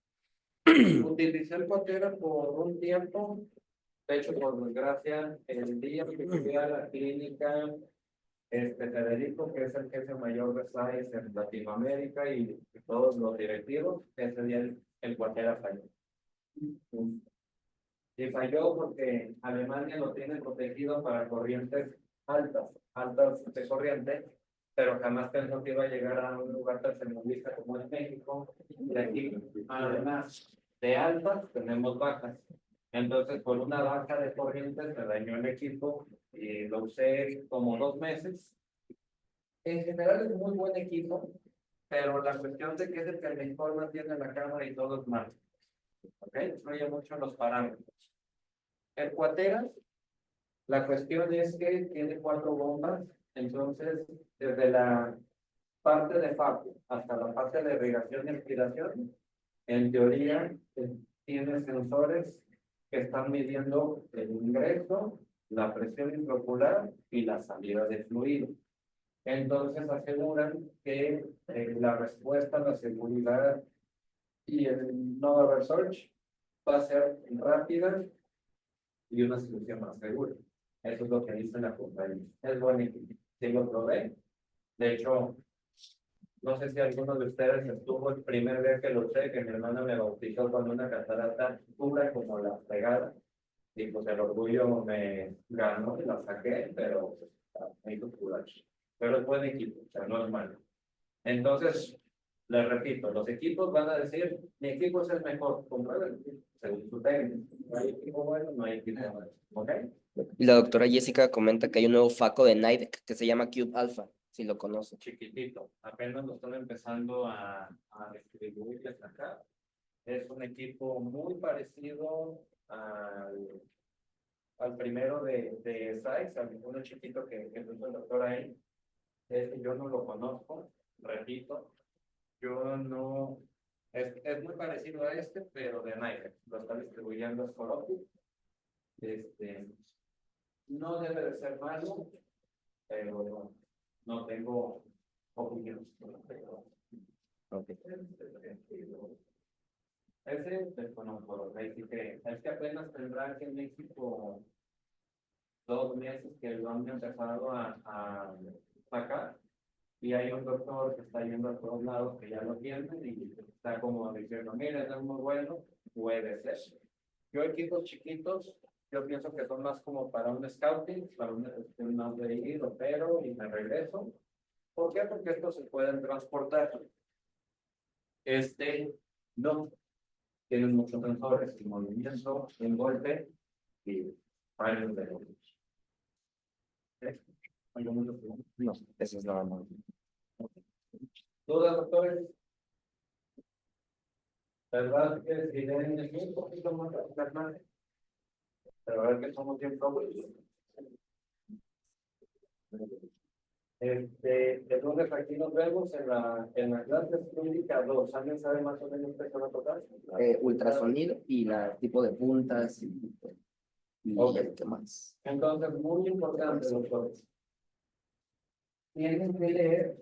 S6: Utilicé el Cuatera por un tiempo. De hecho, por desgracia, el día que fui a la clínica Federico, que es el jefe mayor de SAIS en Latinoamérica y todos los directivos, ese día el Cuatera falló. Y falló porque Alemania lo tiene protegido para corrientes altas de corriente, pero jamás pensó que iba a llegar a un lugar tercermundista como es México. Y aquí, además de altas, tenemos bajas. Entonces, por una baja de corriente, me dañó el equipo y lo usé como 2 meses. En general es muy buen equipo, pero la cuestión de que es el que mejor mantiene la cámara y todo es mal. ¿Ok? Influye mucho en los parámetros. El Cuatera, La cuestión es que tiene 4 bombas, entonces desde la parte de FACO hasta la parte de irrigación y aspiración, en teoría tiene sensores que están midiendo el ingreso, la presión intraocular y la salida de fluido. Entonces aseguran que la respuesta, la seguridad y el no research va a ser rápida y una solución más segura. Eso es lo que dice la compañía. Es bueno, si lo probé. De hecho, no sé si alguno de ustedes estuvo el primer día que lo usé, que mi hermana me bautizó con una catarata dura como la pegada. Y pues el orgullo me ganó y la saqué, pero me hizo culacho. Pero es buen equipo, o sea, no es malo. Entonces, les repito, los equipos van a decir, mi equipo es el mejor, comprueben, según su técnico. No hay equipo bueno, no hay equipo malo. ¿Ok?
S1: Y la doctora Jessica comenta que hay un nuevo FACO de Nidec que se llama Cube Alpha, si lo conoce.
S6: Chiquitito, apenas lo están empezando a distribuirles acá. Es un equipo muy parecido al primero de Sykes, al uno chiquito que puso el doctor ahí. Yo no lo conozco, repito, yo no, es muy parecido a este, pero de Nike, lo está distribuyendo Scoropi. No debe de ser malo, pero no tengo opinión.
S1: Okay.
S6: Ese desconozco, así que es que apenas tendrá aquí en México 2 meses que lo han empezado a sacar. Y hay un doctor que está yendo a todos lados que ya lo tiene y está como diciendo, mira, es muy bueno, puede ser. Yo equipos chiquitos, yo pienso que son más como para un scouting, para una cuestión más de ir, opero y me regreso. ¿Por qué? Porque estos se pueden transportar. No, tienen muchos sensores, y movimiento, en golpe y varios de ellos.
S1: No, eso es nada más.
S6: ¿Dudas, doctores? ¿Verdad que si leen el un poquito más rápido? Pero a ver que somos bien propios. El lunes aquí nos vemos en la clase clínica 2. ¿Alguien sabe más o menos qué se va a tocar?
S1: Ultrasonido y la tipo de puntas y
S6: Okay.
S1: ¿qué más?
S6: Entonces, muy importante, doctores. Tienen que leer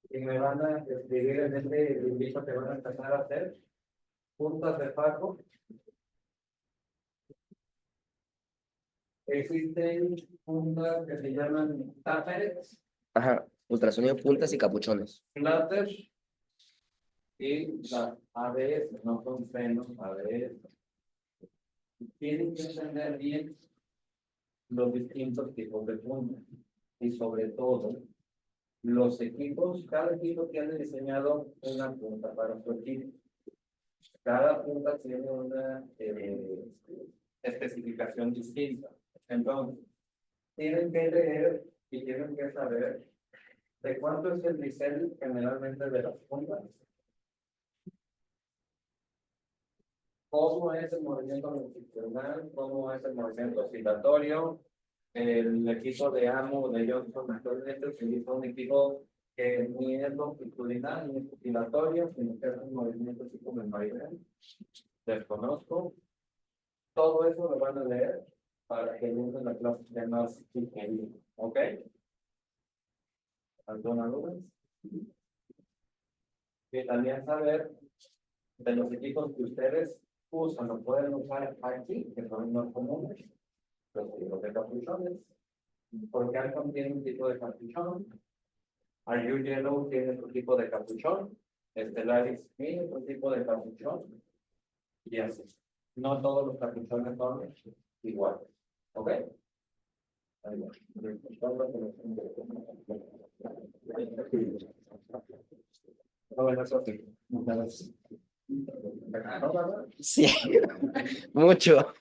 S6: y me van a escribir en este librito que van a empezar a hacer puntas de FACO. Existen puntas que se llaman taperes,
S1: Ajá, ultrasonido, puntas y capuchones.
S6: platters y las ABS, no son senos, ABS. Tienen que entender bien los distintos tipos de puntas y sobre todo los equipos, cada equipo tiene diseñado una punta para su equipo. Cada punta tiene una especificación distinta. Entonces, tienen que leer y tienen que saber de cuánto es el diseño generalmente de las puntas. ¿Cómo es el movimiento longitudinal? ¿Cómo es el movimiento oscilatorio? El equipo de AMO de Johnson actualmente utiliza un equipo que ni es longitudinal ni es oscilatorio, sino que es un movimiento así como el vaivén. Desconozco. Todo eso lo van a leer para que en la clase de más ingeniería. ¿Ok? ¿Alguna duda? Y también saber de los equipos que ustedes usan o pueden usar aquí, que son más comunes, los tipos de capuchones, porque Alcon tiene un tipo de capuchón, Are You Yellow tiene otro tipo de capuchón, Stellaris tiene otro tipo de capuchón, y así. No todos los capuchones son iguales. ¿Ok? Ahí va.
S1: Sí, mucho.